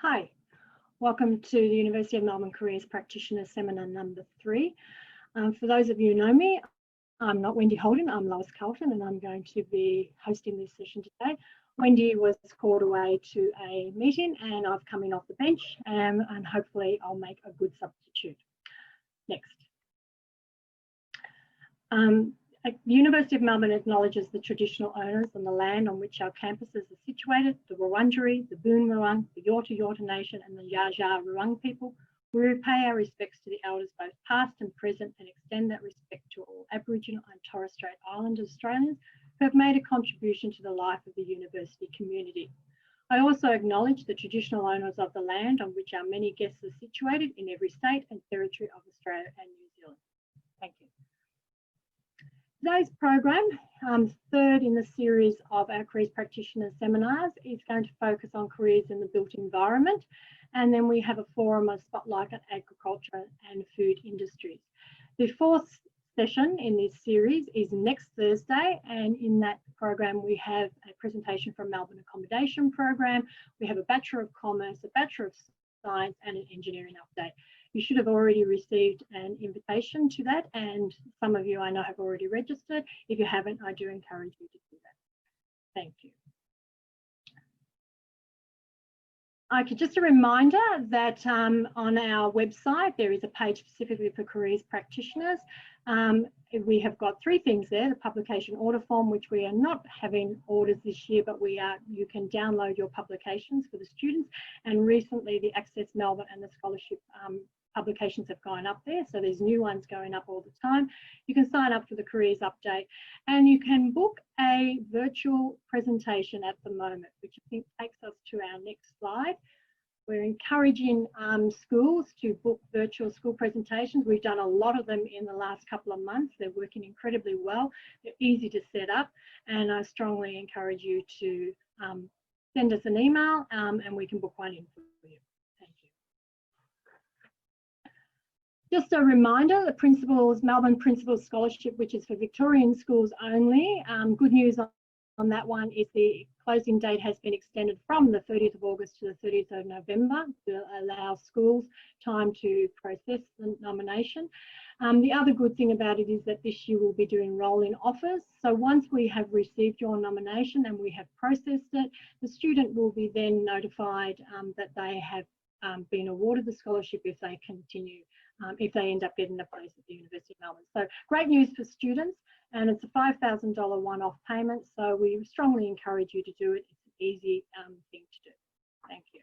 Hi, welcome to the University of Melbourne Careers Practitioner Seminar number 3. For those of you who know me, I'm not Wendy Holden, I'm Lois Carlton, and I'm going to be hosting this session today. Wendy was called away to a meeting and I've come in off the bench and hopefully I'll make a good substitute. Next. The University of Melbourne acknowledges the traditional owners on the land on which our campuses are situated, the Wurundjeri, the Boonwurrung, the Yorta Yorta Nation and the Dja Dja Wurrung people. We pay our respects to the elders both past and present and extend that respect to all Aboriginal and Torres Strait Islander Australians who have made a contribution to the life of the university community. I also acknowledge the traditional owners of the land on which our many guests are situated in every state and territory of Australia and New Zealand. Thank you. Today's program, third in the series of our Careers Practitioner seminars, is going to focus on careers in the built environment. And then we have a forum of spotlight on agriculture and food industries. The fourth session in this series is next Thursday. And in that program, we have a presentation from Melbourne Accommodation Program. We have a Bachelor of Commerce, a Bachelor of Science and an Engineering update. You should have already received an invitation to that, and some of you I know have already registered. If you haven't, I do encourage you to do that. Thank you. Okay, just a reminder that on our website there is a page specifically for careers practitioners. We have got 3 things there: the publication order form, which we are not having orders this year, but you can download your publications for the students, and recently the Access Melbourne and the scholarship publications have gone up there, so there's new ones going up all the time. You can sign up for the careers update and you can book a virtual presentation at the moment, which I think takes us to our next slide. We're encouraging schools to book virtual school presentations. We've done a lot of them in the last couple of months. They're working incredibly well. They're easy to set up, and I strongly encourage you to send us an email and we can book one in for you. Just a reminder, the Melbourne Principals Scholarship, which is for Victorian schools only. Good news on that one is the closing date has been extended from the 30th of August to the 30th of November to allow schools time to process the nomination. The other good thing about it is that this year we'll be doing roll-in offers. So once we have received your nomination and we have processed it, the student will be then notified that they have been awarded the scholarship if they continue. If they end up getting a place at the University of Melbourne. So great news for students, and it's a $5,000 one-off payment, so we strongly encourage you to do it. It's an easy thing to do. Thank you.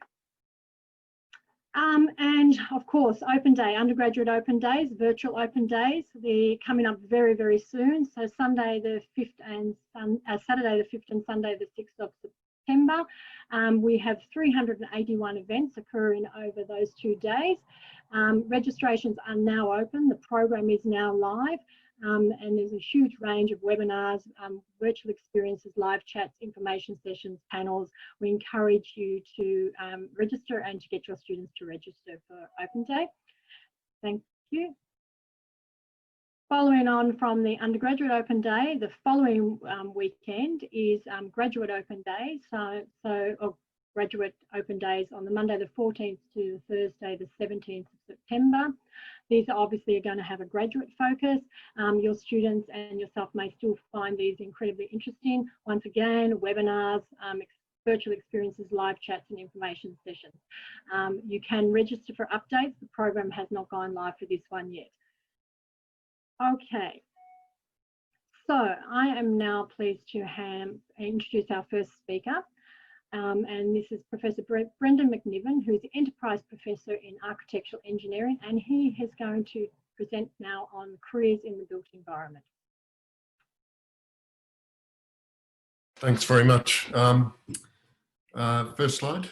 And of course, open day, undergraduate open days, virtual open days, they're coming up very, very soon. So Sunday the 5th and Saturday the 5th and Sunday the 6th of September. We have 381 events occurring over those 2 days. Registrations are now open. The program is now live, and there's a huge range of webinars, virtual experiences, live chats, information sessions, panels. We encourage you to register and to get your students to register for Open Day. Thank you. Following on from the undergraduate open day, the following weekend is graduate open day. So graduate open days on the Monday the 14th to Thursday the 17th of September. These obviously are going to have a graduate focus. Your students and yourself may still find these incredibly interesting. Once again, webinars, virtual experiences, live chats and information sessions. You can register for updates. The program has not gone live for this one yet. Okay, so I am now pleased to introduce our first speaker. And this is Professor Brendon McNiven, who is the Enterprise Professor in Architectural Engineering, and he is going to present now on careers in the built environment. Thanks very much. First slide.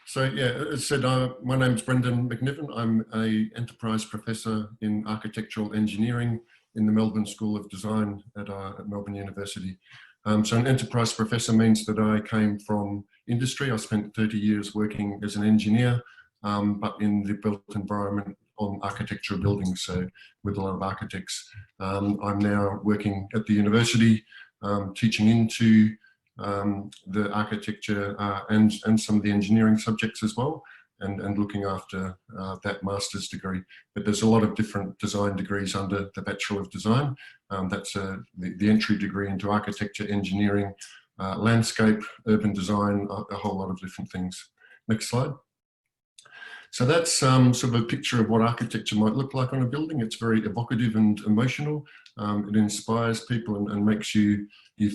So yeah, as said, my name's Brendon McNiven. I'm an Enterprise Professor in Architectural Engineering in the Melbourne School of Design at Melbourne University. So an enterprise professor means that I came from industry. I spent 30 years working as an engineer, but in the built environment on architectural buildings, so with a lot of architects. I'm now working at the university, teaching into the architecture and some of the engineering subjects as well, and looking after that master's degree. But there's a lot of different design degrees under the Bachelor of Design. That's the entry degree into architecture, engineering, landscape, urban design, a whole lot of different things. Next slide. So that's sort of a picture of what architecture might look like on a building. It's very evocative and emotional. It inspires people and makes you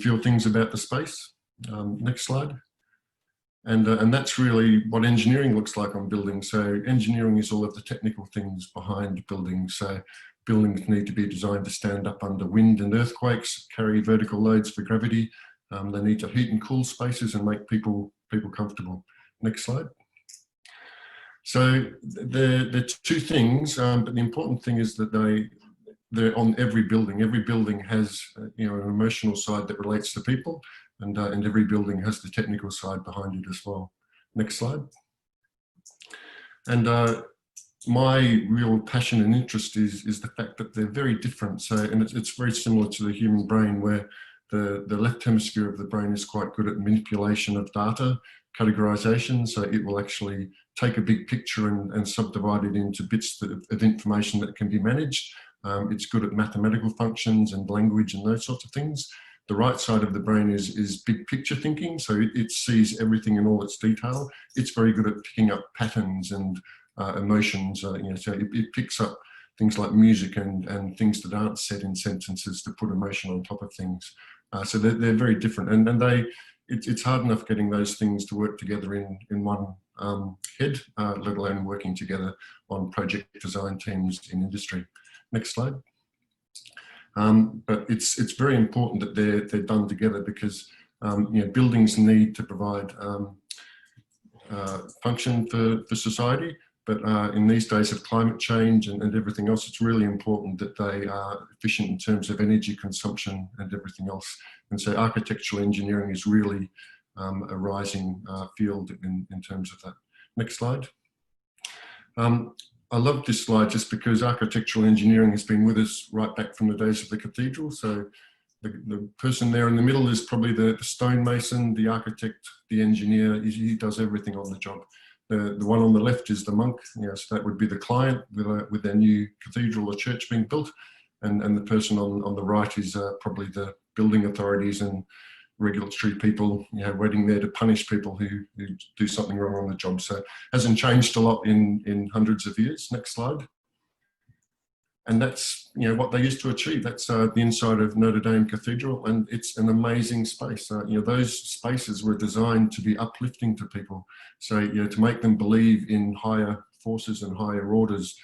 feel things about the space. Next slide. And that's really what engineering looks like on buildings. So engineering is all of the technical things behind buildings. So buildings need to be designed to stand up under wind and earthquakes, carry vertical loads for gravity. They need to heat and cool spaces and make people comfortable. Next slide. So they're two things, but the important thing is that they're on every building. Every building has an emotional side that relates to people, and every building has the technical side behind it as well. Next slide. And my real passion and interest is the fact that they're very different. So, and it's very similar to the human brain, where the left hemisphere of the brain is quite good at manipulation of data, categorization. So it will actually take a big picture and subdivide it into bits of information that can be managed. It's good at mathematical functions and language and those sorts of things. The right side of the brain is big picture thinking, so it sees everything in all its detail. It's very good at picking up patterns and emotions. So it picks up things like music and things that aren't said in sentences to put emotion on top of things. So they're very different, and it's hard enough getting those things to work together in one head, let alone working together on project design teams in industry. Next slide. But it's very important that they're done together, because buildings need to provide function for society. But in these days of climate change and everything else, it's really important that they are efficient in terms of energy consumption and everything else. And so architectural engineering is really a rising field in terms of that. Next slide. I love this slide just because architectural engineering has been with us right back from the days of the cathedral. So the person there in the middle is probably the stonemason, the architect, the engineer. He does everything on the job. The one on the left is the monk, so that would be the client with their new cathedral or church being built, and the person on the right is probably the building authorities and regulatory people, waiting there to punish people who do something wrong on the job. So it hasn't changed a lot in hundreds of years. Next slide. And that's what they used to achieve. That's the inside of Notre Dame Cathedral, and it's an amazing space. Those spaces were designed to be uplifting to people. So to make them believe in higher forces and higher orders.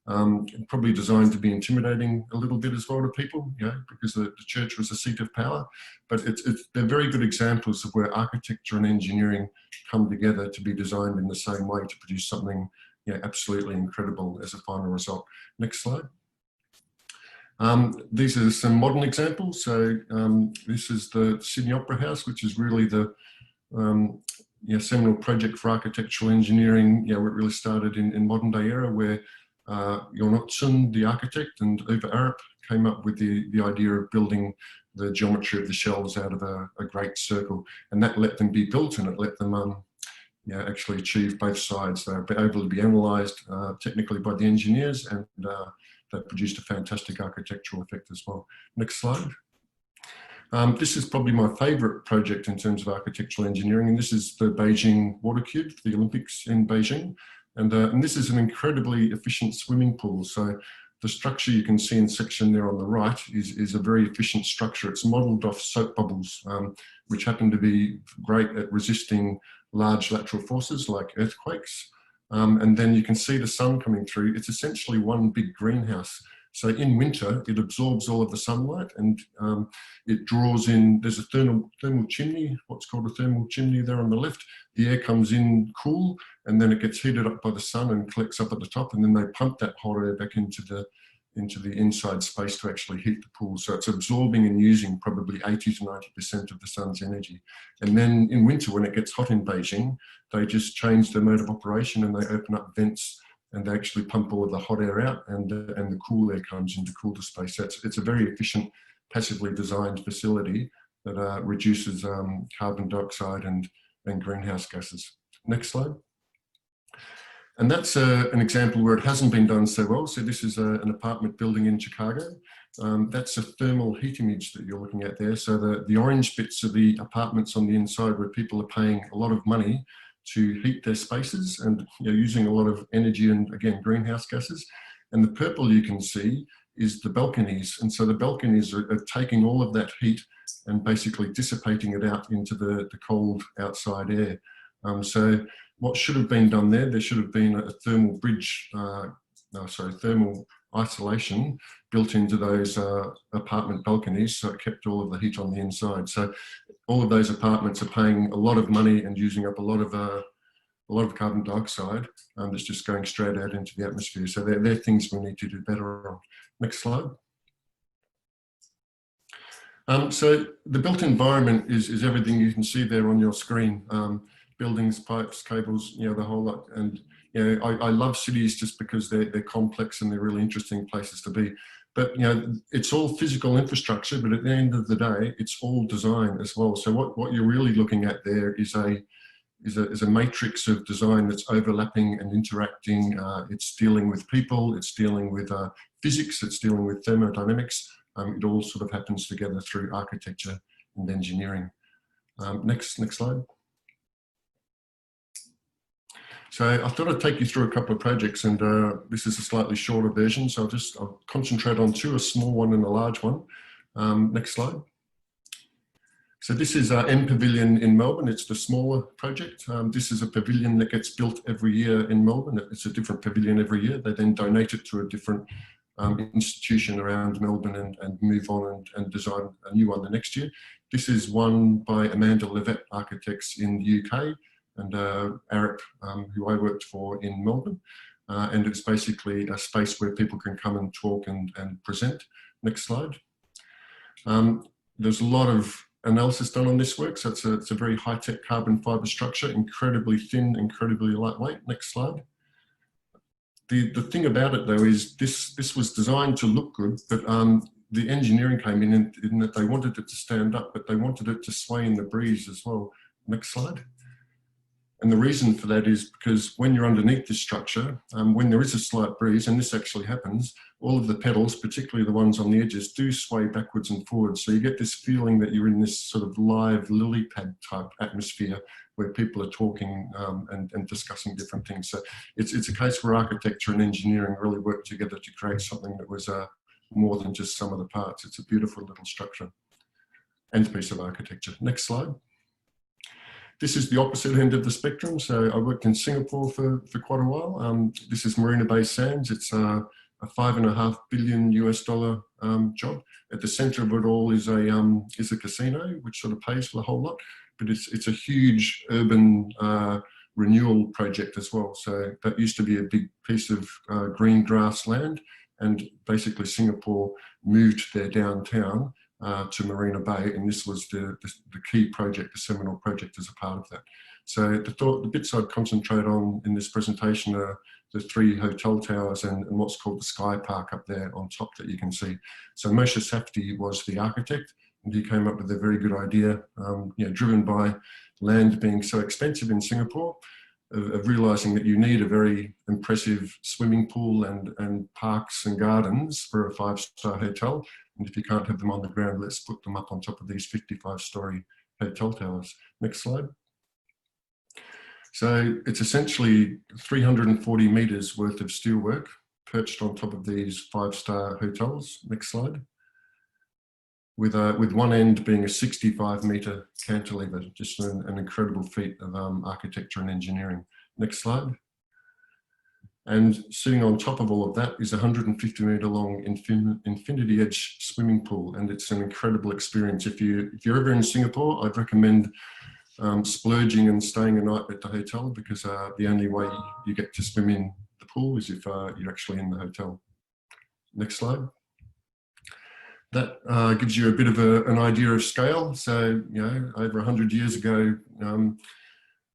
Probably designed to be intimidating a little bit as well to people, because the church was a seat of power. But they're very good examples of where architecture and engineering come together to be designed in the same way to produce something absolutely incredible as a final result. Next slide. These are some modern examples. So this is the Sydney Opera House, which is really the seminal project for architectural engineering. It really started in modern day era, where Jornotson, the architect, and Uwe Arup came up with the idea of building the geometry of the shells out of a great circle, and that let them be built, and it let them actually achieve both sides. They were able to be analysed technically by the engineers, and that produced a fantastic architectural effect as well. Next slide. This is probably my favourite project in terms of architectural engineering, and this is the Beijing Water Cube, the Olympics in Beijing. And this is an incredibly efficient swimming pool. So the structure you can see in section there on the right is a very efficient structure. It's modelled off soap bubbles, which happen to be great at resisting large lateral forces like earthquakes. And then you can see the sun coming through. It's essentially one big greenhouse. So in winter, it absorbs all of the sunlight, and it draws in, there's a thermal chimney, what's called a thermal chimney there on the left. The air comes in cool, and then it gets heated up by the sun and collects up at the top, and then they pump that hot air back into the inside space to actually heat the pool. So it's absorbing and using probably 80 to 90% of the sun's energy. And then in winter, when it gets hot in Beijing, they just change their mode of operation, and they open up vents, and they actually pump all of the hot air out, and the cool air comes into cool the space. So it's a very efficient, passively designed facility that reduces carbon dioxide and greenhouse gases. Next slide. And that's an example where it hasn't been done so well. So this is an apartment building in Chicago. That's a thermal heat image that you're looking at there. So the orange bits are the apartments on the inside where people are paying a lot of money to heat their spaces and using a lot of energy and, again, greenhouse gases. And the purple you can see is the balconies. And so the balconies are taking all of that heat and basically dissipating it out into the cold outside air. So what should have been done there should have been a thermal bridge, thermal isolation built into those apartment balconies, so it kept all of the heat on the inside. So all of those apartments are paying a lot of money and using up a lot of carbon dioxide that's just going straight out into the atmosphere. So they're things we need to do better on. Next slide. So the built environment is everything you can see there on your screen. Buildings, pipes, cables, the whole lot. And I love cities just because they're complex and they're really interesting places to be. But it's all physical infrastructure, but at the end of the day, it's all design as well. So what you're really looking at there is a matrix of design that's overlapping and interacting. It's dealing with people, it's dealing with physics, it's dealing with thermodynamics. It all sort of happens together through architecture and engineering. Next slide. So I thought I'd take you through a couple of projects, and this is a slightly shorter version, so I'll concentrate on two, a small one and a large one. Next slide. So this is M Pavilion in Melbourne. It's the smaller project. This is a pavilion that gets built every year in Melbourne. It's a different pavilion every year. They then donate it to a different institution around Melbourne and move on and design a new one the next year. This is one by Amanda Levette Architects in the UK, and Arup, who I worked for in Melbourne. And it's basically a space where people can come and talk and present. Next slide. There's a lot of analysis done on this work, so it's a very high-tech carbon fibre structure, incredibly thin, incredibly lightweight. Next slide. The thing about it, though, is this was designed to look good, but the engineering came in that they wanted it to stand up, but they wanted it to sway in the breeze as well. Next slide. And the reason for that is because when you're underneath this structure, when there is a slight breeze, and this actually happens, all of the petals, particularly the ones on the edges, do sway backwards and forwards. So you get this feeling that you're in this sort of live lily pad type atmosphere where people are talking and discussing different things. So it's a case where architecture and engineering really work together to create something that was more than just some of the parts. It's a beautiful little structure and piece of architecture. Next slide. This is the opposite end of the spectrum. So I worked in Singapore for quite a while. This is Marina Bay Sands. It's a $5.5 billion US job. At the center of it all is a casino, which sort of pays for the whole lot. But it's a huge urban renewal project as well. So that used to be a big piece of green grassland, and basically Singapore moved their downtown to Marina Bay, and this was the key project, the seminal project as a part of that. So the bits I'd concentrate on in this presentation are the 3 hotel towers and what's called the Sky Park up there on top that you can see. So Moshe Safdie was the architect, and he came up with a very good idea, driven by land being so expensive in Singapore, of realising that you need a very impressive swimming pool and parks and gardens for a 5-star hotel. And if you can't have them on the ground, let's put them up on top of these 55-storey hotel towers. Next slide. So it's essentially 340 metres worth of steelwork perched on top of these 5-star hotels. Next slide. With one end being a 65-metre cantilever, just an incredible feat of architecture and engineering. Next slide. And sitting on top of all of that is a 150-metre long infinity edge swimming pool, and it's an incredible experience. If you're ever in Singapore, I'd recommend splurging and staying a night at the hotel, because the only way you get to swim in the pool is if you're actually in the hotel. Next slide. That gives you a bit of an idea of scale. So, over 100 years ago,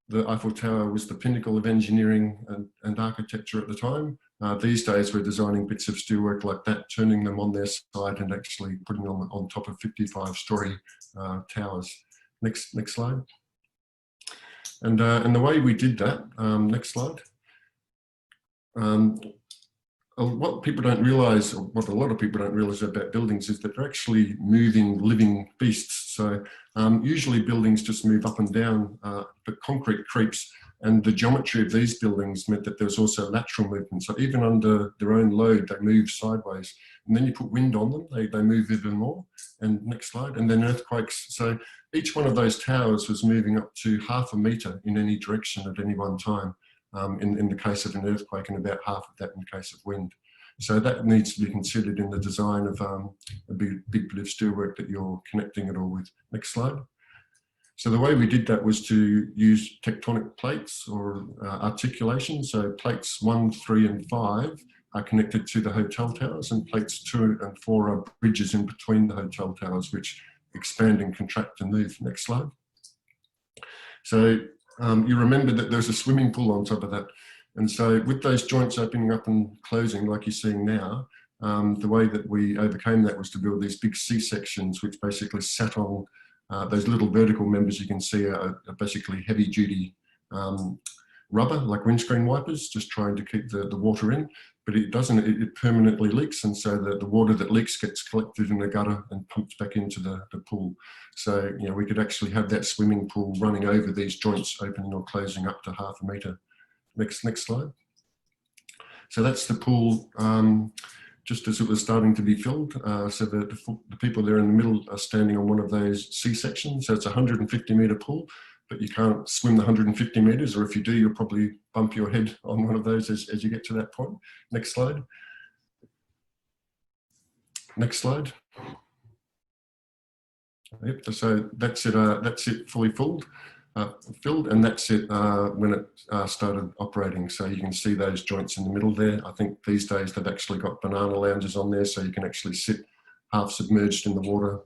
the Eiffel Tower was the pinnacle of engineering and architecture at the time. These days we're designing bits of steelwork like that, turning them on their side and actually putting them on top of 55-storey towers. Next slide. And the way we did that, next slide. What people don't realise, or what a lot of people don't realise about buildings, is that they're actually moving, living beasts. So usually buildings just move up and down, but concrete creeps, and the geometry of these buildings meant that there was also lateral movement. So even under their own load, they move sideways. And then you put wind on them, they move even more. And next slide. And then earthquakes. So each one of those towers was moving up to 0.5 metre in any direction at any one time. In the case of an earthquake, and about half of that in the case of wind. So that needs to be considered in the design of a big bit of steelwork that you're connecting it all with. Next slide. So the way we did that was to use tectonic plates or articulation. So plates 1, 3 and 5 are connected to the hotel towers, and plates 2 and 4 are bridges in between the hotel towers which expand and contract and move. Next slide. So you remember that there's a swimming pool on top of that. And so with those joints opening up and closing like you're seeing now, the way that we overcame that was to build these big C-sections which basically sat on those little vertical members you can see are basically heavy duty rubber, like windscreen wipers, just trying to keep the water in. But it doesn't, it permanently leaks, and so the water that leaks gets collected in the gutter and pumped back into the pool. So, you know, we could actually have that swimming pool running over these joints, opening or closing up to 0.5 metre. Next slide. So that's the pool just as it was starting to be filled. So the people there in the middle are standing on one of those C-sections. So it's a 150 metre pool, but you can't swim the 150 metres, or if you do, you'll probably bump your head on one of those as you get to that point. Next slide. Next slide. Yep, so that's it fully filled, and that's it when it started operating. So you can see those joints in the middle there. I think these days they've actually got banana lounges on there, so you can actually sit half submerged in the water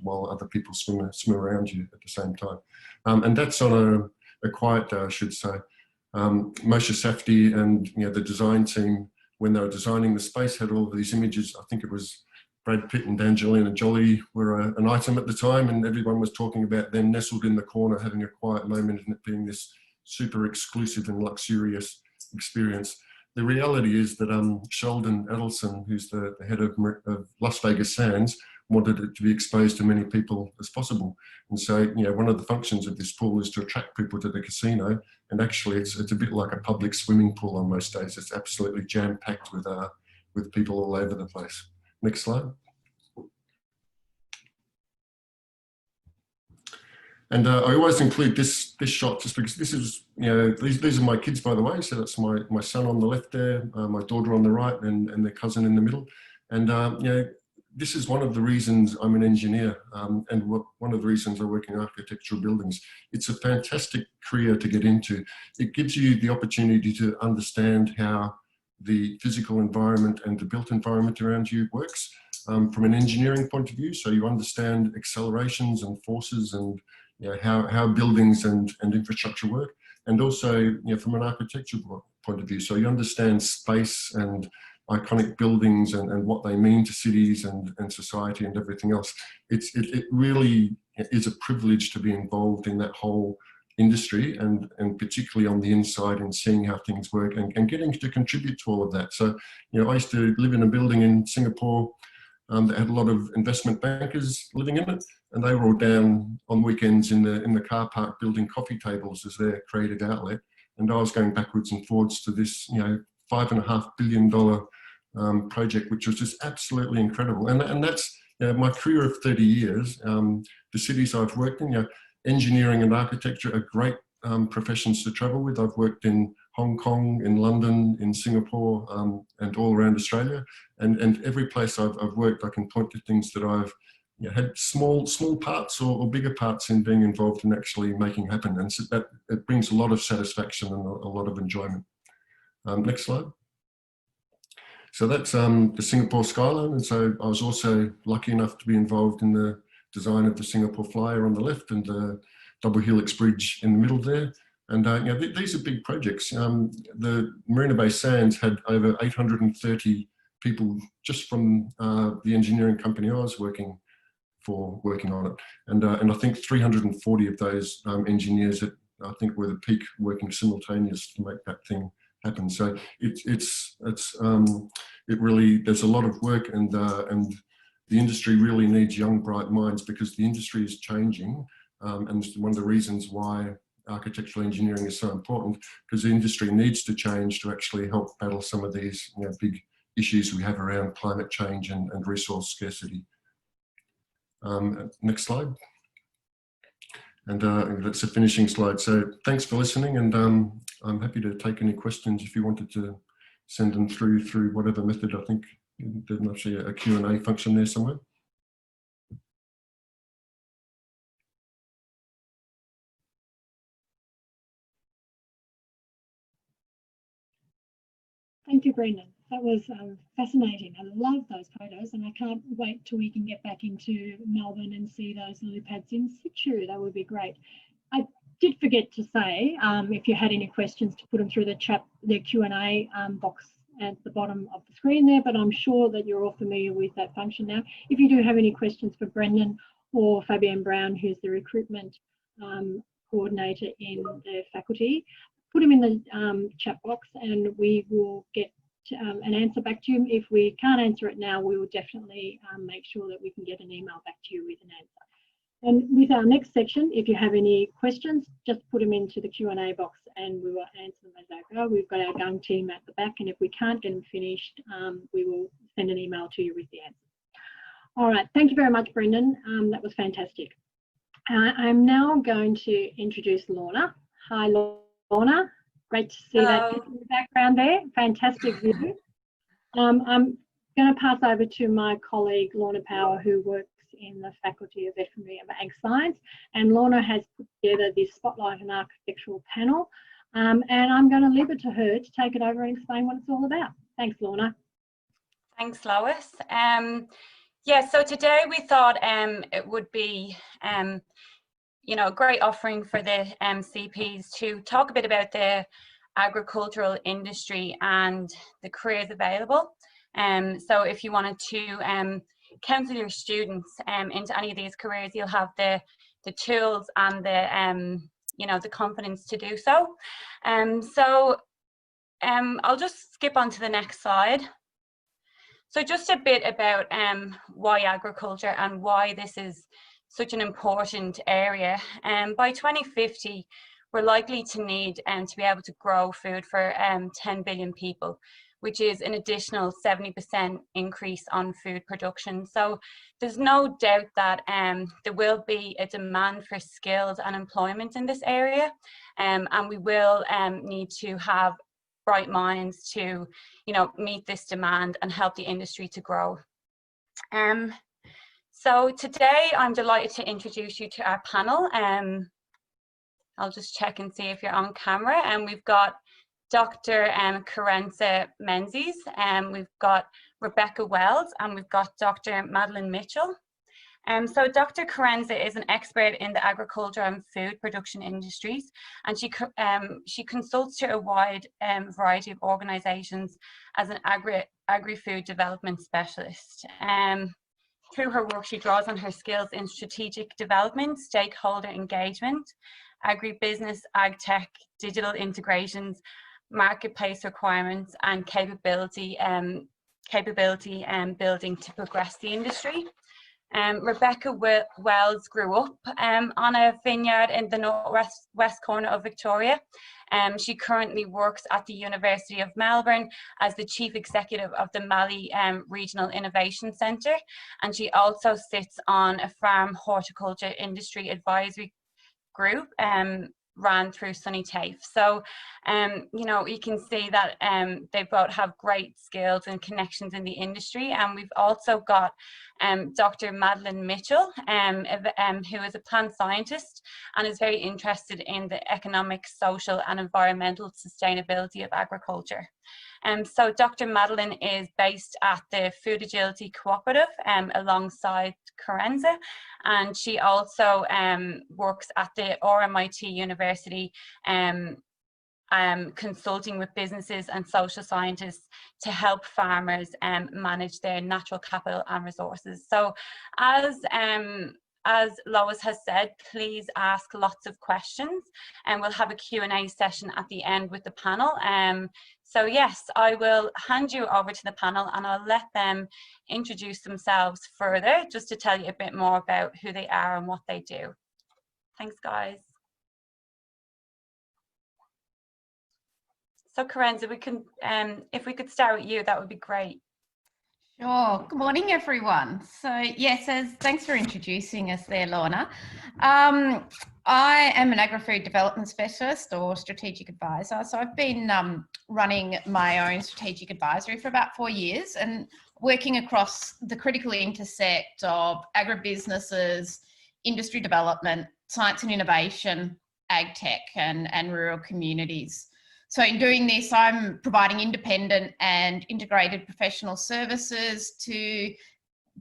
while other people swim around you at the same time. And that's on a quiet day, I should say. Moshe Safdie and the design team, when they were designing the space, had all of these images. I think it was Brad Pitt and Angelina Jolie were an item at the time, and everyone was talking about them nestled in the corner, having a quiet moment, and it being this super exclusive and luxurious experience. The reality is that Sheldon Adelson, who's the head of Las Vegas Sands, wanted it to be exposed to many people as possible. And so, one of the functions of this pool is to attract people to the casino. And actually, it's a bit like a public swimming pool on most days. It's absolutely jam-packed with people all over the place. Next slide. And I always include this shot just because this is, these are my kids, by the way. So that's my son on the left there, my daughter on the right, and their cousin in the middle. And this is one of the reasons I'm an engineer, and one of the reasons I work in architectural buildings. It's a fantastic career to get into. It gives you the opportunity to understand how the physical environment and the built environment around you works from an engineering point of view. So you understand accelerations and forces and how buildings and infrastructure work, and also from an architectural point of view. So you understand space and iconic buildings and what they mean to cities and society and everything else. It really is a privilege to be involved in that whole industry, and particularly on the inside and seeing how things work and getting to contribute to all of that. So, I used to live in a building in Singapore that had a lot of investment bankers living in it, and they were all down on weekends in the car park building coffee tables as their creative outlet. And I was going backwards and forwards to this, $5.5 billion project, which was just absolutely incredible. And that's my career of 30 years. The cities I've worked in, engineering and architecture are great professions to travel with. I've worked in Hong Kong, in London, in Singapore, and all around Australia. And every place I've worked, I can point to things that I've had small parts or bigger parts in being involved in actually making happen. And so that it brings a lot of satisfaction and a lot of enjoyment. Next slide. So that's the Singapore skyline. And so I was also lucky enough to be involved in the design of the Singapore Flyer on the left and the Double Helix Bridge in the middle there. And these are big projects. The Marina Bay Sands had over 830 people just from the engineering company I was working on it, and I think 340 of those engineers that I think were the peak working simultaneous to make that thing happen. So it really, there's a lot of work, and the industry really needs young, bright minds, because the industry is changing, and one of the reasons why architectural engineering is so important, because the industry needs to change to actually help battle some of these big issues we have around climate change and resource scarcity. Next slide. And that's a finishing slide. So thanks for listening, and I'm happy to take any questions if you wanted to send them through whatever method. I think there's actually a Q&A function there somewhere. Thank you, Brendon. That was fascinating. I love those photos, and I can't wait till we can get back into Melbourne and see those lily pads in situ. That would be great. I did forget to say, if you had any questions, to put them through the Q&A box at the bottom of the screen there, but I'm sure that you're all familiar with that function now. If you do have any questions for Brendon or Fabienne Brown, who's the recruitment coordinator in the faculty, put them in the chat box, and we will get an answer back to you. If we can't answer it now, we will definitely make sure that we can get an email back to you with an answer. And with our next section, if you have any questions, just put them into the Q&A box and we will answer them as they go. We've got our gung team at the back, and if we can't get them finished, we will send an email to you with the answer. All right, thank you very much, Brendon. That was fantastic. I'm now going to introduce Lorna. Hi, Lorna. Great to see that in the background there. Fantastic view. I'm going to pass over to my colleague, Lorna Power, who works in the Faculty of Veterinary and Ag Science. And Lorna has put together this Spotlight and Architectural panel. And I'm going to leave it to her to take it over and explain what it's all about. Thanks, Lorna. Thanks, Lois. Yeah, so today we thought it would be a great offering for the CPs to talk a bit about the agricultural industry and the careers available. So if you wanted to counsel your students into any of these careers, you'll have the tools and the confidence to do so. I'll just skip on to the next slide. So just a bit about why agriculture and why this is such an important area. By 2050, we're likely to need to be able to grow food for 10 billion people, which is an additional 70% increase on food production. So there's no doubt that there will be a demand for skills and employment in this area, and we will need to have bright minds to meet this demand and help the industry to grow. So today I'm delighted to introduce you to our panel. I'll just check and see if you're on camera. And we've got Dr. Karensa Menzies, we've got Rebecca Wells, and we've got Dr. Madeline Mitchell. So Dr. Karensa is an expert in the agriculture and food production industries, and she consults to a wide variety of organisations as an agri-food development specialist. Through her work, she draws on her skills in strategic development, stakeholder engagement, agribusiness, ag tech, digital integrations, marketplace requirements, and capability building to progress the industry. Rebecca Wells grew up on a vineyard in the northwest corner of Victoria. She currently works at the University of Melbourne as the Chief Executive of the Mallee Regional Innovation Centre, and she also sits on a farm horticulture industry advisory group ran through Sunny TAFE. So you can see that they both have great skills and connections in the industry. And we've also got Dr. Madeline Mitchell, who is a plant scientist and is very interested in the economic, social and environmental sustainability of agriculture. So Dr. Madeline is based at the Food Agility Cooperative alongside Karensa, and she also works at the RMIT University university, consulting with businesses and social scientists to help farmers manage their natural capital and resources. So as Lois has said, please ask lots of questions, and we'll have a Q&A session at the end with the panel. So yes, I will hand you over to the panel and I'll let them introduce themselves further, just to tell you a bit more about who they are and what they do. Thanks, guys. So Karensa, we can, if we could start with you, that would be great. Sure. Good morning, everyone. So yes, thanks for introducing us there, Lorna. I am an agri-food development specialist or strategic advisor. So I've been running my own strategic advisory for about 4 years and working across the critical intersect of agribusinesses, industry development, science and innovation, ag tech, and rural communities. So in doing this, I'm providing independent and integrated professional services to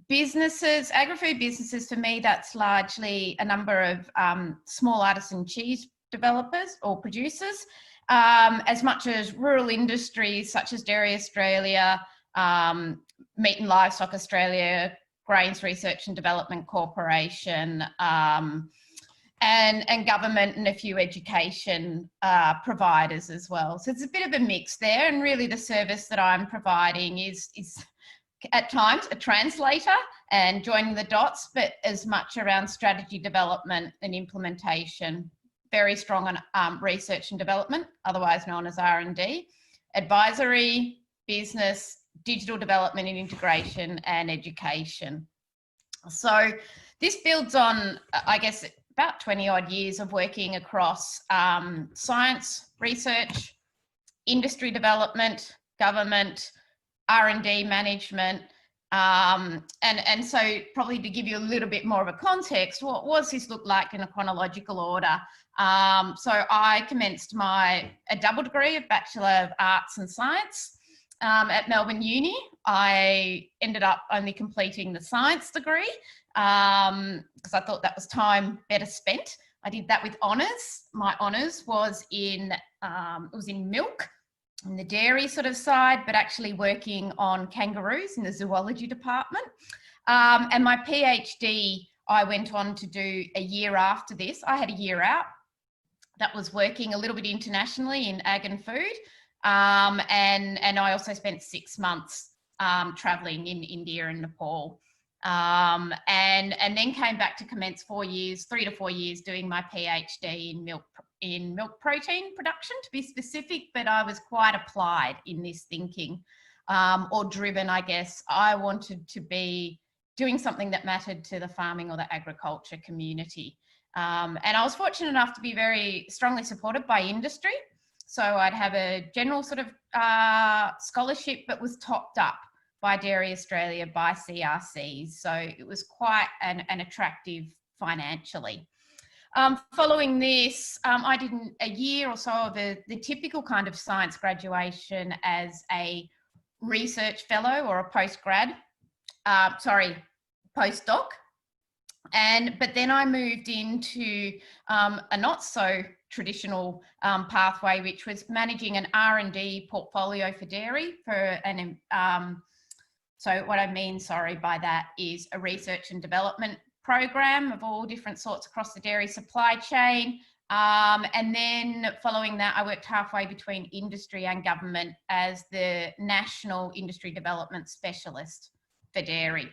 businesses, agri-food businesses. For me, that's largely a number of small artisan cheese developers or producers, as much as rural industries such as Dairy Australia, Meat and Livestock Australia, Grains Research and Development Corporation, and government and a few education providers as well. So it's a bit of a mix there, and really the service that I'm providing is at times a translator and joining the dots, but as much around strategy development and implementation. Very strong on research and development, otherwise known as R&D, advisory, business, digital development and integration, and education. So this builds on, I guess, about 20 odd years of working across science, research, industry development, government, R&D management, and so probably to give you a little bit more of a context, what does this look like in a chronological order? So I commenced a double degree of Bachelor of Arts and Science at Melbourne Uni. I ended up only completing the science degree because I thought that was time better spent. I did that with honours. My honours was in milk, in the dairy sort of side, but actually working on kangaroos in the zoology department. And my PhD, I went on to do a year after this. I had a year out that was working a little bit internationally in ag and food. And I also spent 6 months traveling in India and Nepal. And then came back to commence 3 to 4 years doing my PhD in milk protein production, to be specific, but I was quite applied in this thinking, or driven, I guess. I wanted to be doing something that mattered to the farming or the agriculture community. And I was fortunate enough to be very strongly supported by industry. So I'd have a general sort of scholarship, but was topped up by Dairy Australia, by CRCs. So it was quite an attractive financially. Following this, I did a year or so of the typical kind of science graduation as a research fellow or a postdoc. But then I moved into a not so traditional pathway, which was managing an R&D portfolio for dairy so what I mean, by that is a research and development program of all different sorts across the dairy supply chain. And then following that, I worked halfway between industry and government as the National Industry Development Specialist for dairy.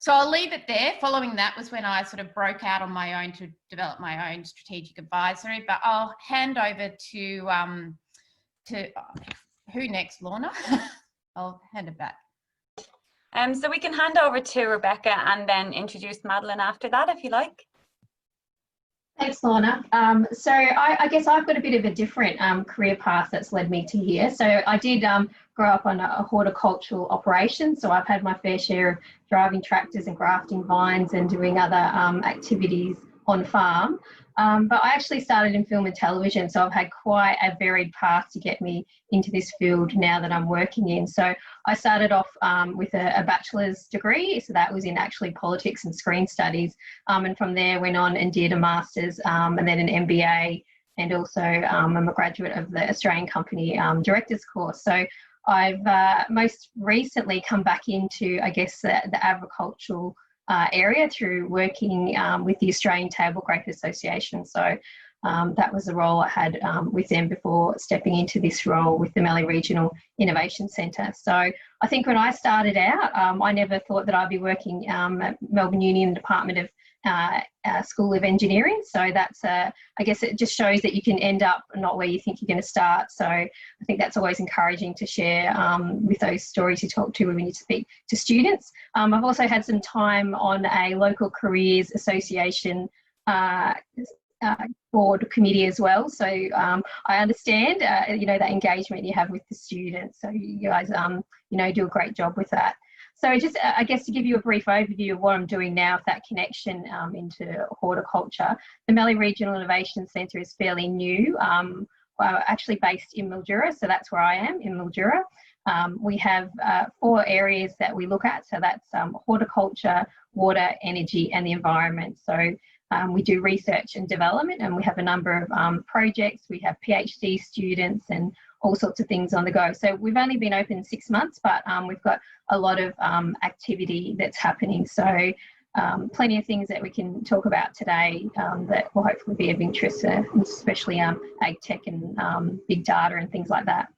So I'll leave it there. Following that was when I sort of broke out on my own to develop my own strategic advisory, but I'll hand over to who next, Lorna? I'll hand it back. So we can hand over to Rebecca and then introduce Madeline after that, if you like. Thanks, Lorna. So I guess I've got a bit of a different career path that's led me to here. So I did grow up on a horticultural operation. So I've had my fair share of driving tractors and grafting vines and doing other activities on farm. But I actually started in film and television. So I've had quite a varied path to get me into this field now that I'm working in. So I started off with a bachelor's degree. So that was in actually politics and screen studies. And from there went on and did a master's and then an MBA and also I'm a graduate of the Australian Company Directors course. So I've most recently come back into, I guess, the agricultural area through working with the Australian Table Grape Association. So that was the role I had with them before stepping into this role with the Mallee Regional Innovation Centre. So I think when I started out, I never thought that I'd be working at Melbourne Uni in the Department of School of Engineering. So that's, I guess it just shows that you can end up not where you think you're going to start. So I think that's always encouraging to share with those stories you talk to when you speak to students. I've also had some time on a local careers association board committee as well. So I understand, you know, that engagement you have with the students. So you guys, you know, do a great job with that. So just, I guess, to give you a brief overview of what I'm doing now with that connection into horticulture, the Mallee Regional Innovation Centre is fairly new. We're actually based in Mildura, so that's where I am, in Mildura. We have 4 areas that we look at. So that's horticulture, water, energy, and the environment. So we do research and development, and we have a number of projects. We have PhD students and all sorts of things on the go. So we've only been open 6 months, but we've got a lot of activity that's happening. So plenty of things that we can talk about today that will hopefully be of interest, especially ag tech and big data and things like that.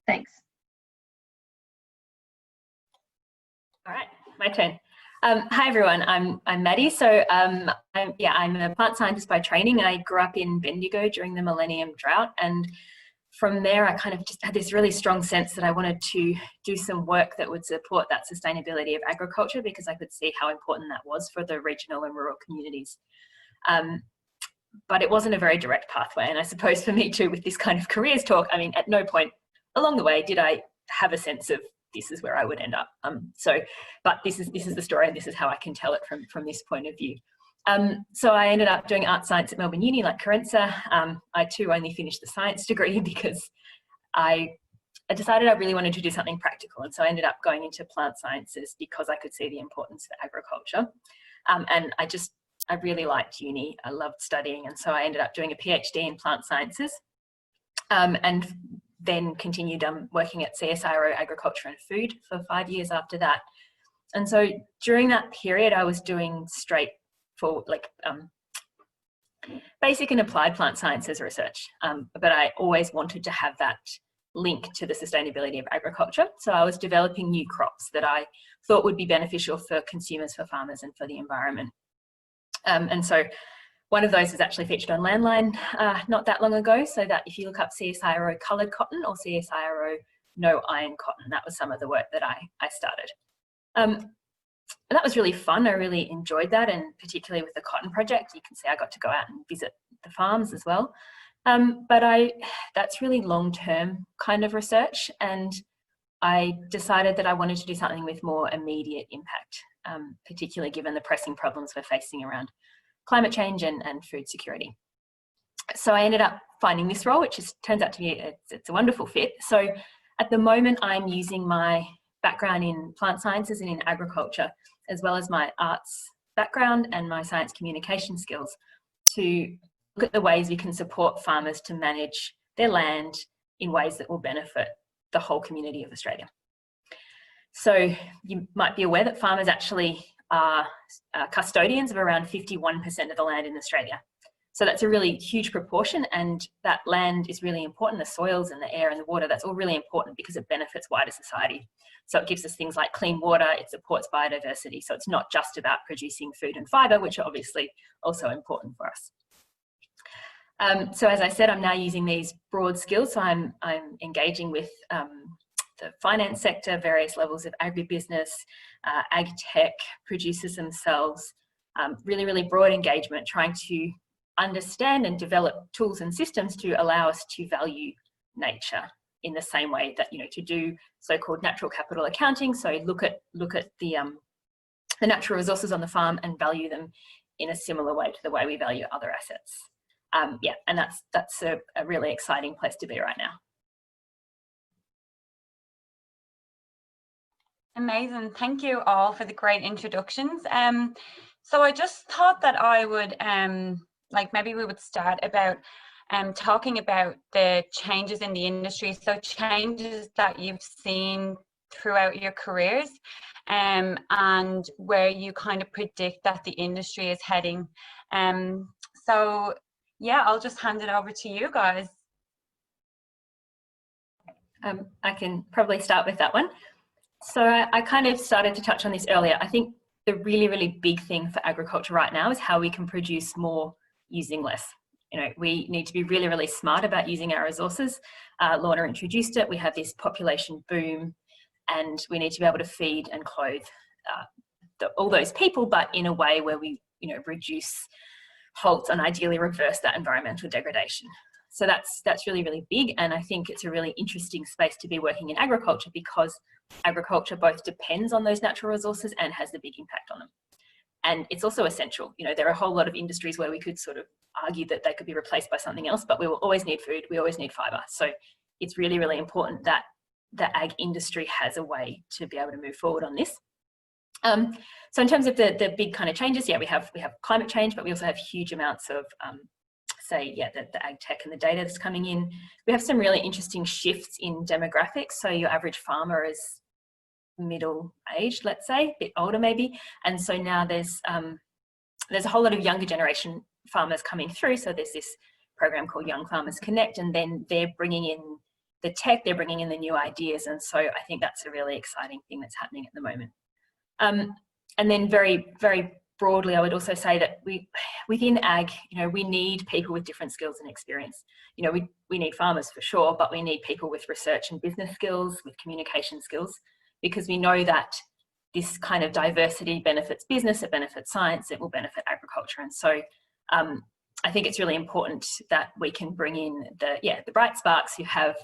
Thanks. All right, my turn. Hi everyone, I'm Maddie. So I'm a plant scientist by training, and I grew up in Bendigo during the Millennium Drought. And from there, I kind of just had this really strong sense that I wanted to do some work that would support that sustainability of agriculture, because I could see how important that was for the regional and rural communities. But it wasn't a very direct pathway. And I suppose for me too, with this kind of careers talk, I mean, at no point along the way did I have a sense of this is where I would end up. But this is the story, and this is how I can tell it from this point of view. So I ended up doing art science at Melbourne Uni, like Karensa. I too only finished the science degree because I decided I really wanted to do something practical. And so I ended up going into plant sciences because I could see the importance for agriculture. And I really liked uni. I loved studying. And so I ended up doing a PhD in plant sciences. And then continued working at CSIRO Agriculture and Food for 5 years after that. And so during that period, I was doing straight for basic and applied plant sciences research. But I always wanted to have that link to the sustainability of agriculture. So I was developing new crops that I thought would be beneficial for consumers, for farmers, and for the environment. And so one of those was actually featured on Landline not that long ago. So that if you look up CSIRO coloured cotton or CSIRO no iron cotton, that was some of the work that I started. And that was really fun. I really enjoyed that, and particularly with the cotton project, you can see I got to go out and visit the farms as well. But that's really long-term kind of research, and I decided that I wanted to do something with more immediate impact, particularly given the pressing problems we're facing around climate change and food security. So I ended up finding this role, which turns out to be, it's a wonderful fit. So at the moment, I'm using my background in plant sciences and in agriculture, as well as my arts background and my science communication skills, to look at the ways we can support farmers to manage their land in ways that will benefit the whole community of Australia. So you might be aware that farmers actually are custodians of around 51% of the land in Australia. So that's a really huge proportion, and that land is really important. The soils and the air and the water, that's all really important because it benefits wider society. So it gives us things like clean water, it supports biodiversity. So it's not just about producing food and fibre, which are obviously also important for us. So as I said, I'm now using these broad skills. So I'm engaging with the finance sector, various levels of agribusiness, ag tech, producers themselves, really, really broad engagement, trying to understand and develop tools and systems to allow us to value nature in the same way that, to do so-called natural capital accounting. So look at the natural resources on the farm and value them in a similar way to the way we value other assets. And that's a really exciting place to be right now. Amazing. Thank you all for the great introductions. So I just thought that I would, maybe we would start about talking about the changes in the industry, so changes that you've seen throughout your careers, and where you kind of predict that the industry is heading. So yeah, I'll just hand it over to you guys. I can probably start with that one. So I kind of started to touch on this earlier. I think the really, really big thing for agriculture right now is how we can produce more using less. You know, we need to be really, really smart about using our resources. Lorna introduced it. We have this population boom, and we need to be able to feed and clothe all those people, but in a way where we, you know, reduce, halt, and ideally reverse that environmental degradation. So that's really, really big, and I think it's a really interesting space to be working in agriculture, because agriculture both depends on those natural resources and has a big impact on them. And it's also essential. You know, there are a whole lot of industries where we could sort of argue that they could be replaced by something else, but we will always need food, we always need fibre. So it's really, really important that the ag industry has a way to be able to move forward on this. So in terms of the big kind of changes, yeah, we have climate change, but we also have huge amounts of the ag tech and the data that's coming in. We have some really interesting shifts in demographics. So your average farmer is middle-aged, let's say, a bit older maybe. And so now there's a whole lot of younger generation farmers coming through. So there's this program called Young Farmers Connect, and then they're bringing in the tech, they're bringing in the new ideas. And so I think that's a really exciting thing that's happening at the moment. And then very, very broadly, I would also say that within ag, you know, we need people with different skills and experience. You know, we need farmers for sure, but we need people with research and business skills, with communication skills, because we know that this kind of diversity benefits business, it benefits science, it will benefit agriculture. And so I think it's really important that we can bring in the bright sparks who have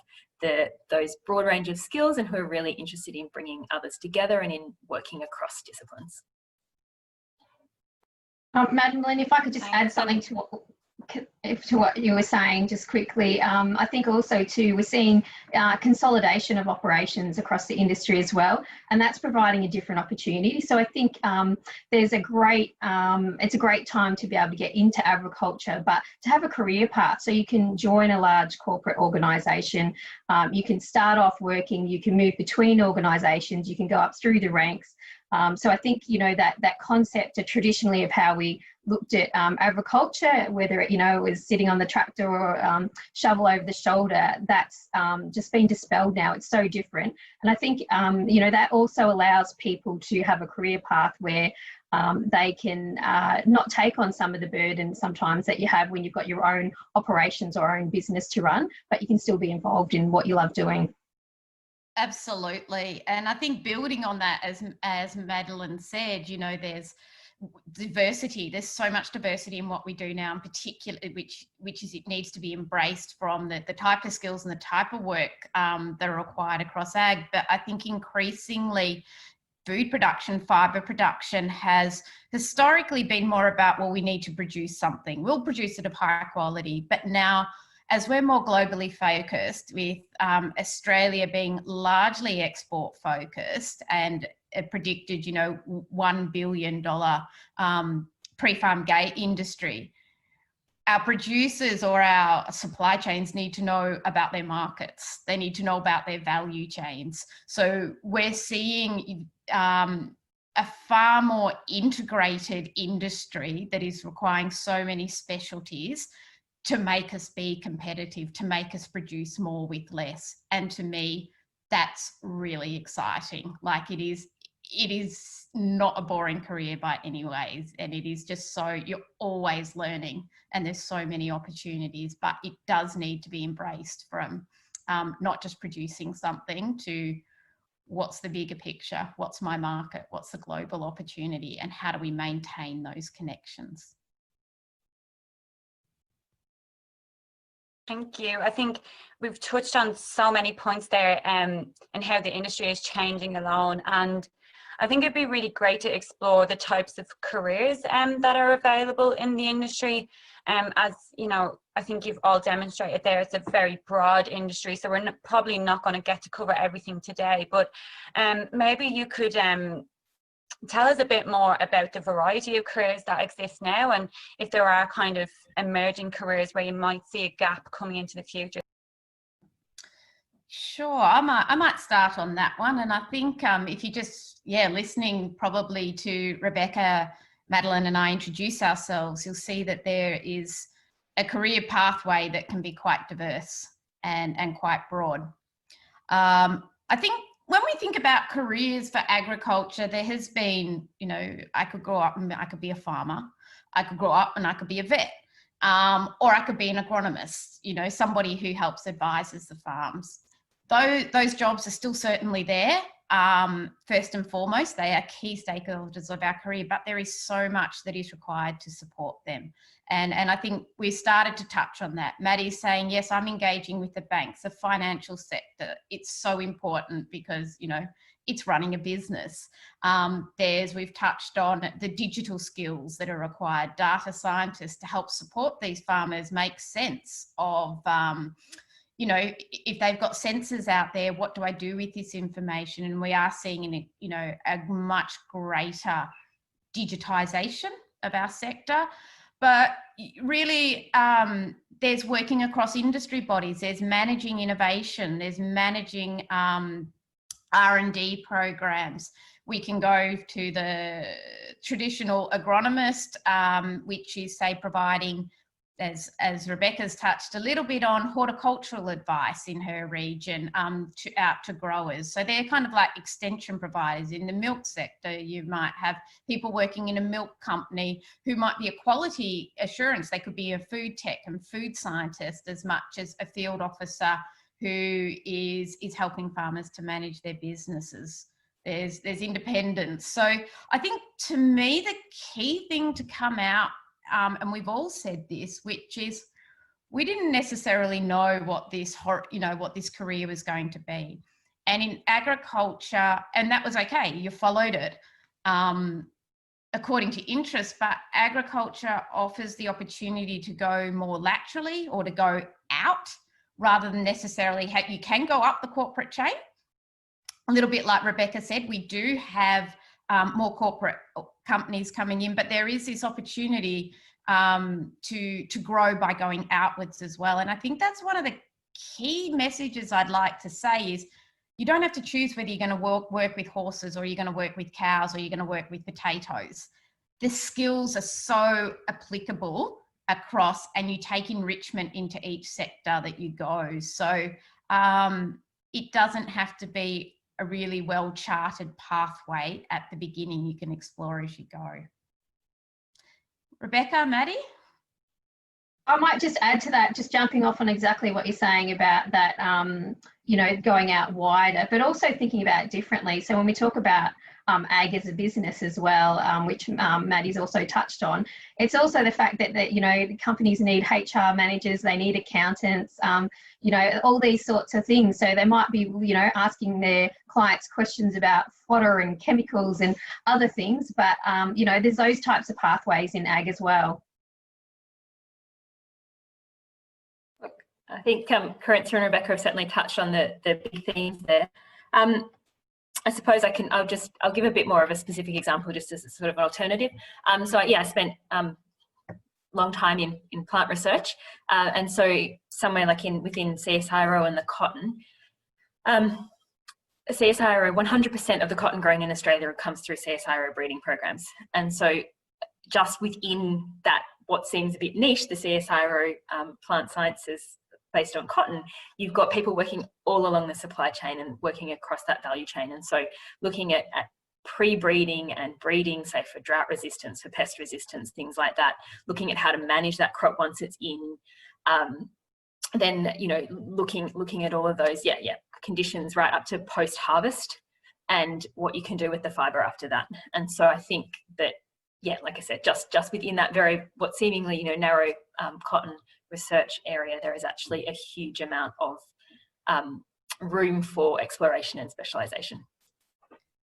those broad range of skills and who are really interested in bringing others together and in working across disciplines. Madeline, if I could just add something to what you were saying just quickly. I think also too, we're seeing consolidation of operations across the industry as well, and that's providing a different opportunity. So I think it's a great time to be able to get into agriculture, but to have a career path. So you can join a large corporate organisation, you can start off working, you can move between organisations, you can go up through the ranks. So I think, you know, that concept traditionally of how we looked at agriculture, whether it, you know, was sitting on the tractor or shovel over the shoulder, that's just been dispelled now. It's so different. And I think, you know, that also allows people to have a career path where they can not take on some of the burden sometimes that you have when you've got your own operations or own business to run, but you can still be involved in what you love doing. Absolutely. And I think building on that, as Madeline said, you know, there's diversity. There's so much diversity in what we do now, in particular, which is, it needs to be embraced from the type of skills and the type of work that are required across ag. But I think increasingly food production, fibre production has historically been more about, well, we need to produce something. We'll produce it of higher quality. But now, as we're more globally focused, with Australia being largely export focused and a predicted, you know, $1 billion pre-farm gate industry, our producers or our supply chains need to know about their markets. They need to know about their value chains. So we're seeing a far more integrated industry that is requiring so many specialties to make us be competitive, to make us produce more with less. And to me, that's really exciting. Like, it is not a boring career by any ways. And it is just so, you're always learning and there's so many opportunities, but it does need to be embraced from not just producing something to what's the bigger picture, what's my market, what's the global opportunity, and how do we maintain those connections? Thank you. I think we've touched on so many points there and how the industry is changing alone. And I think it'd be really great to explore the types of careers that are available in the industry. As you know, I think you've all demonstrated there, it's a very broad industry, so we're probably not going to get to cover everything today, but maybe you could tell us a bit more about the variety of careers that exist now, and if there are kind of emerging careers where you might see a gap coming into the future. Sure, I might start on that one. And I think if you just, listening probably to Rebecca, Madeline and I introduce ourselves, you'll see that there is a career pathway that can be quite diverse and quite broad. I think when we think about careers for agriculture, there has been, I could grow up and I could be a farmer. I could grow up and I could be a vet. Or I could be an agronomist, somebody who helps advises the farms. Those jobs are still certainly there. First and foremost, they are key stakeholders of our career, but there is so much that is required to support them. And I think we started to touch on that. Maddie's saying, yes, I'm engaging with the banks, the financial sector. It's so important because, it's running a business. We've touched on the digital skills that are required, data scientists to help support these farmers make sense of, if they've got sensors out there, what do I do with this information? And we are seeing, a much greater digitisation of our sector. But really, there's working across industry bodies, there's managing innovation, there's managing R&D programs. We can go to the traditional agronomist, which is, say, providing, as Rebecca's touched a little bit on, horticultural advice in her region out to growers. So they're kind of like extension providers. In the milk sector, you might have people working in a milk company who might be a quality assurance. They could be a food tech and food scientist as much as a field officer who is helping farmers to manage their businesses. There's independence. So I think, to me, the key thing to come out, and we've all said this, which is we didn't necessarily know what this career was going to be. And in agriculture, and that was okay, you followed it according to interest, but agriculture offers the opportunity to go more laterally or to go out rather than necessarily you can go up the corporate chain. A little bit like Rebecca said, we do have more corporate companies coming in, but there is this opportunity to grow by going outwards as well. And I think that's one of the key messages I'd like to say is you don't have to choose whether you're going to work with horses or you're going to work with cows or you're going to work with potatoes. The skills are so applicable across, and you take enrichment into each sector that you go. So it doesn't have to be a really well-charted pathway at the beginning. You can explore as you go. Rebecca, Maddie? I might just add to that, just jumping off on exactly what you're saying about that, going out wider, but also thinking about it differently. So when we talk about ag as a business as well, which Maddie's also touched on, it's also the fact that the companies need HR managers, they need accountants, all these sorts of things. So they might be, asking their clients questions about fodder and chemicals and other things, but there's those types of pathways in ag as well. I think Karensa and Rebecca have certainly touched on the big themes there. I suppose I'll give a bit more of a specific example just as a sort of alternative. I spent a long time in plant research, and so somewhere like within CSIRO and the cotton, CSIRO, 100% of the cotton grown in Australia comes through CSIRO breeding programs. And so just within that, what seems a bit niche, the CSIRO plant sciences based on cotton, you've got people working all along the supply chain and working across that value chain. And so looking at pre-breeding and breeding, say for drought resistance, for pest resistance, things like that, looking at how to manage that crop once it's in, then, looking at all of those, conditions right up to post-harvest and what you can do with the fibre after that. And so I think that, like I said, just within that what seemingly, narrow cotton research area, there is actually a huge amount of room for exploration and specialisation.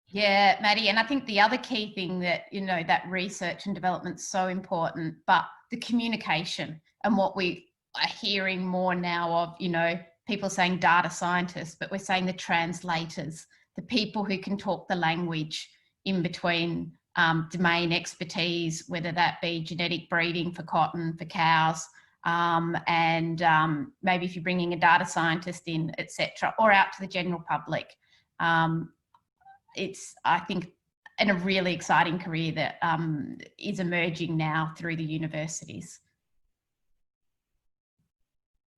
Yeah, Maddie, and I think the other key thing that, that research and development is so important, but the communication and what we are hearing more now of, people saying data scientists, but we're saying the translators, the people who can talk the language, in between domain expertise, whether that be genetic breeding for cotton, for cows, and maybe if you're bringing a data scientist in, etc., or out to the general public. It's, I think, a really exciting career that is emerging now through the universities.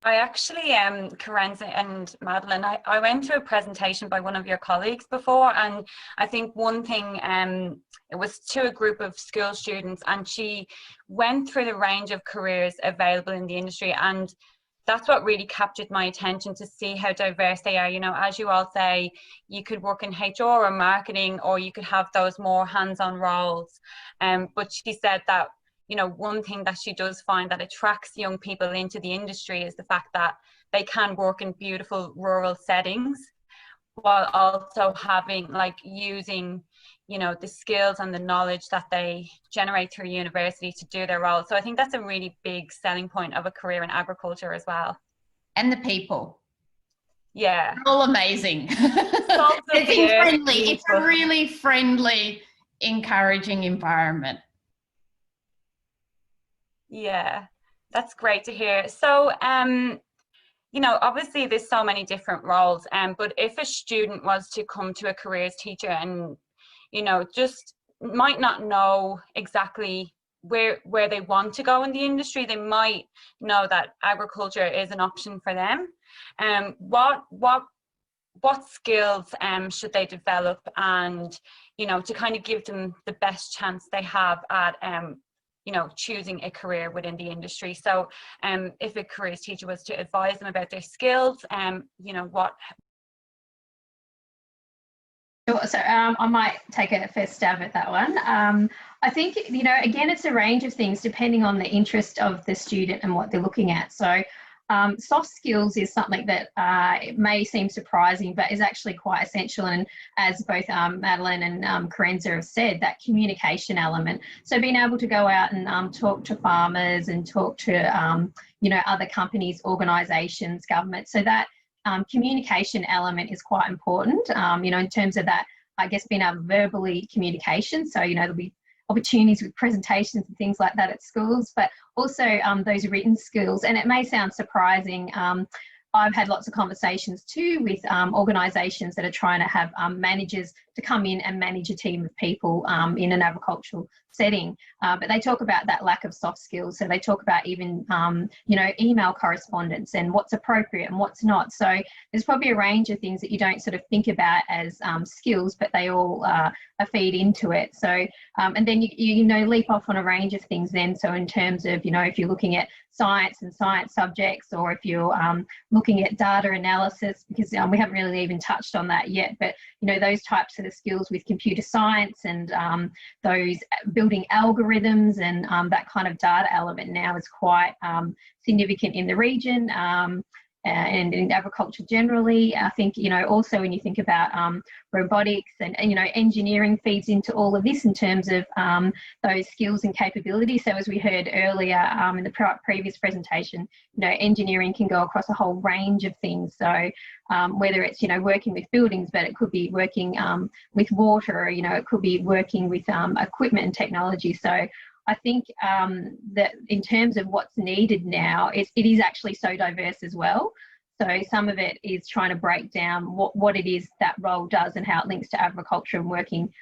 I actually, Karensa and Madeline, I went to a presentation by one of your colleagues before, and I think one thing, it was to a group of school students, and she went through the range of careers available in the industry, and that's what really captured my attention, to see how diverse they are. You know, as you all say, you could work in HR or marketing, or you could have those more hands-on roles. But she said that, you know, one thing that she does find that attracts young people into the industry is the fact that they can work in beautiful rural settings, while also having, like, using, you know, the skills and the knowledge that they generate through university to do their role. So I think that's a really big selling point of a career in agriculture as well. And the people. Yeah. They're all amazing. It's friendly. It's a really friendly, encouraging environment. Yeah, that's great to hear. So, you know, obviously there's so many different roles, but if a student was to come to a careers teacher and, you know, just might not know exactly where they want to go in the industry, they might know that agriculture is an option for them. What skills should they develop, and, you know, to kind of give them the best chance they have at you know, choosing a career within the industry. So if a careers teacher was to advise them about their skills, you know, what? So I might take a first stab at that one. I think, you know, again, it's a range of things depending on the interest of the student and what they're looking at. So soft skills is something that it may seem surprising, but is actually quite essential. And as both Madeline and Karensa have said, that communication element. So being able to go out and talk to farmers and talk to, you know, other companies, organisations, government. So that communication element is quite important, you know, in terms of that, I guess, being able to verbally communication. So, you know, there'll be opportunities with presentations and things like that at schools, but also those written skills. And it may sound surprising, I've had lots of conversations too with organisations that are trying to have managers to come in and manage a team of people in an agricultural setting, but they talk about that lack of soft skills. So they talk about even, you know, email correspondence and what's appropriate and what's not. So there's probably a range of things that you don't sort of think about as skills, but they all feed into it. So, and then you know, leap off on a range of things then. So in terms of, you know, if you're looking at science and science subjects, or if you're looking at data analysis, because we haven't really even touched on that yet, but, you know, those types of skills with computer science and those building algorithms and that kind of data element now is quite significant in the region. And in agriculture generally. I think, you know, also when you think about robotics and, you know, engineering feeds into all of this in terms of those skills and capabilities. So as we heard earlier in the previous presentation, you know, engineering can go across a whole range of things. So whether it's, you know, working with buildings, but it could be working with water, or, you know, it could be working with equipment and technology. So I think that in terms of what's needed now, it is actually so diverse as well. So some of it is trying to break down what it is that role does and how it links to agriculture, and working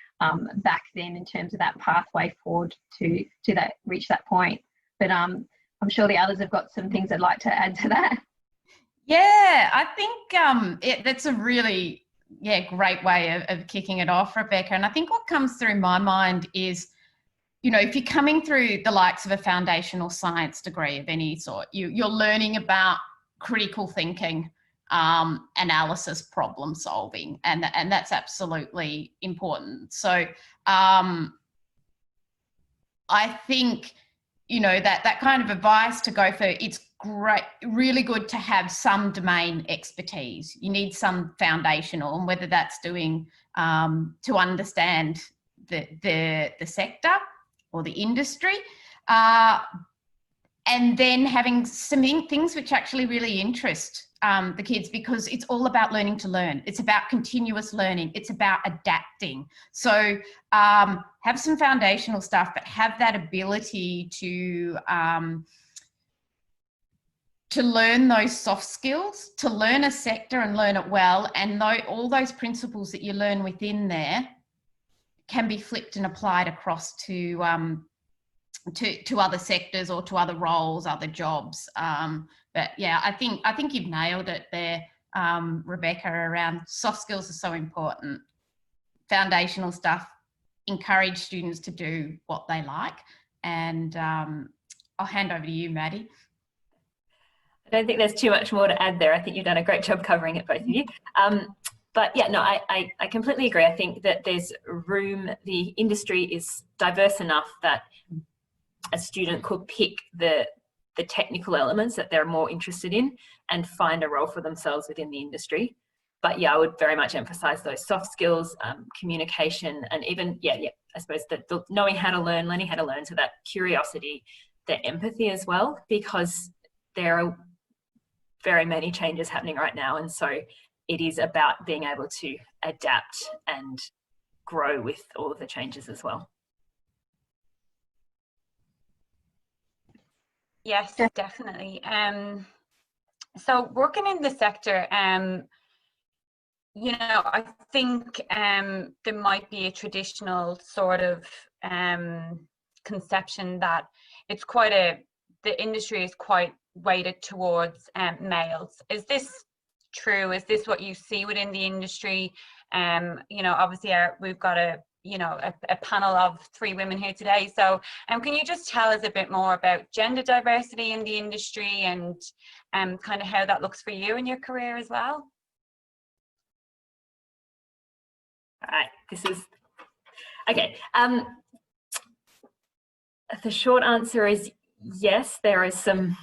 back then in terms of that pathway forward to that, reach that point. But I'm sure the others have got some things I'd like to add to that. Yeah, I think that's a really great way of kicking it off, Rebecca. And I think what comes through my mind is, you know, if you're coming through the likes of a foundational science degree of any sort, you're learning about critical thinking, analysis, problem solving, and that's absolutely important. So I think, you know, that kind of advice to go for, it's great, really good to have some domain expertise. You need some foundational, and whether that's doing to understand the sector or the industry, and then having some things which actually really interest the kids, because it's all about learning to learn. It's about continuous learning. It's about adapting. So have some foundational stuff, but have that ability to learn those soft skills, to learn a sector and learn it well. And all those principles that you learn within there can be flipped and applied across to other sectors or to other roles, other jobs. But yeah, I think you've nailed it there, Rebecca, around soft skills are so important. Foundational stuff, encourage students to do what they like. And I'll hand over to you, Maddie. I don't think there's too much more to add there. I think you've done a great job covering it, both of you. But yeah, no, I completely agree. I think that there's room, the industry is diverse enough that a student could pick the technical elements that they're more interested in and find a role for themselves within the industry. But yeah, I would very much emphasize those soft skills, communication, and even, I suppose that knowing how to learn, learning how to learn, so that curiosity, the empathy as well, because there are very many changes happening right now. And so it is about being able to adapt and grow with all of the changes as well. Yes, definitely. So working in the sector, you know, I think there might be a traditional sort of conception that it's the industry is quite weighted towards males. Is this true? Is this what you see within the industry? You know, obviously we've got a panel of 3 women here today. So can you just tell us a bit more about gender diversity in the industry and kind of how that looks for you in your career as well? All right, this is, okay. The short answer is yes, there is some,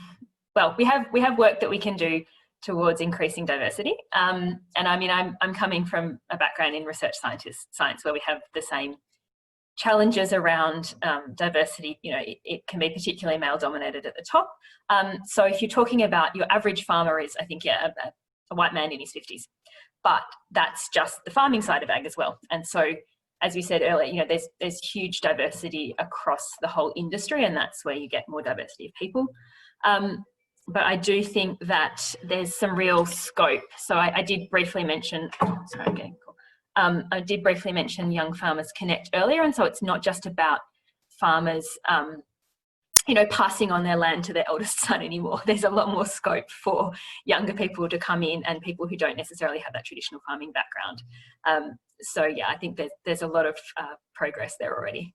well, we have work that we can do towards increasing diversity. And I mean, I'm coming from a background in research science where we have the same challenges around diversity. You know, it can be particularly male dominated at the top. So if you're talking about your average farmer is, I think, a white man in his 50s, but that's just the farming side of ag as well. And so, as we said earlier, you know, there's huge diversity across the whole industry, and that's where you get more diversity of people. But I do think that there's some real scope. So I did briefly mention, sorry, I'm getting cool. I did briefly mention Young Farmers Connect earlier, and so it's not just about farmers, you know, passing on their land to their eldest son anymore. There's a lot more scope for younger people to come in and people who don't necessarily have that traditional farming background. So yeah, I think there's a lot of progress there already.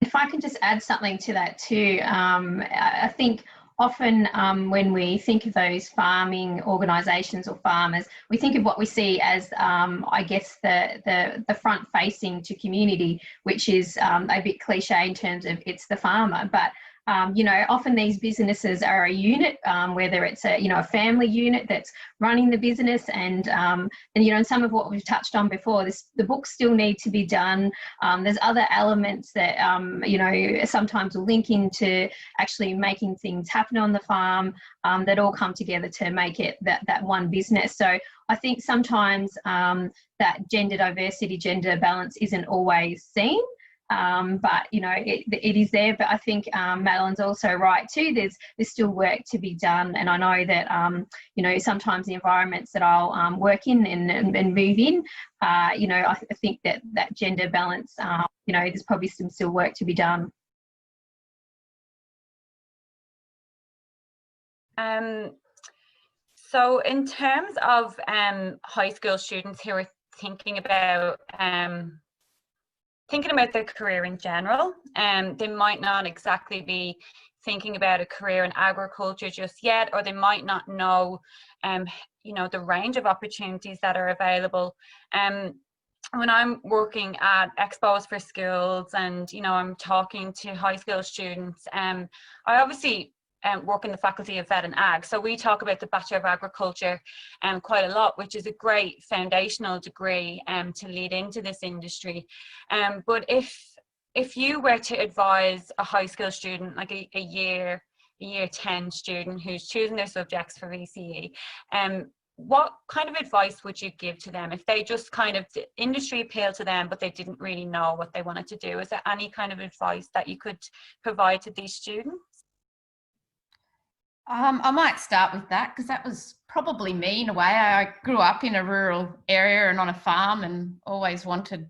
If I can just add something to that too, I think often when we think of those farming organisations or farmers, we think of what we see as, I guess, the front facing to community, which is a bit cliche in terms of it's the farmer. But you know, often these businesses are a unit, whether it's a family unit that's running the business, and you know, and some of what we've touched on before, the books still need to be done. There's other elements that you know, sometimes will link into actually making things happen on the farm, that all come together to make it that one business. So I think sometimes that gender diversity, gender balance isn't always seen. But you know, it is there. But I think Madeline's also right too. There's still work to be done, and I know that you know, sometimes the environments that I'll work in and move in, you know, I think that gender balance, you know, there's probably some still work to be done. So in terms of high school students who are thinking about their career in general, they might not exactly be thinking about a career in agriculture just yet, or they might not know, you know, the range of opportunities that are available. When I'm working at expos for schools, and you know, I'm talking to high school students, I obviously work in the Faculty of Vet and Ag, so we talk about the Bachelor of Agriculture quite a lot, which is a great foundational degree to lead into this industry. But if if you were to advise a high school student, like a year 10 student who's choosing their subjects for VCE, what kind of advice would you give to them if they just kind of, the industry appealed to them, but they didn't really know what they wanted to do? Is there any kind of advice that you could provide to these students? I might start with that, because that was probably me in a way. I grew up in a rural area and on a farm, and always wanted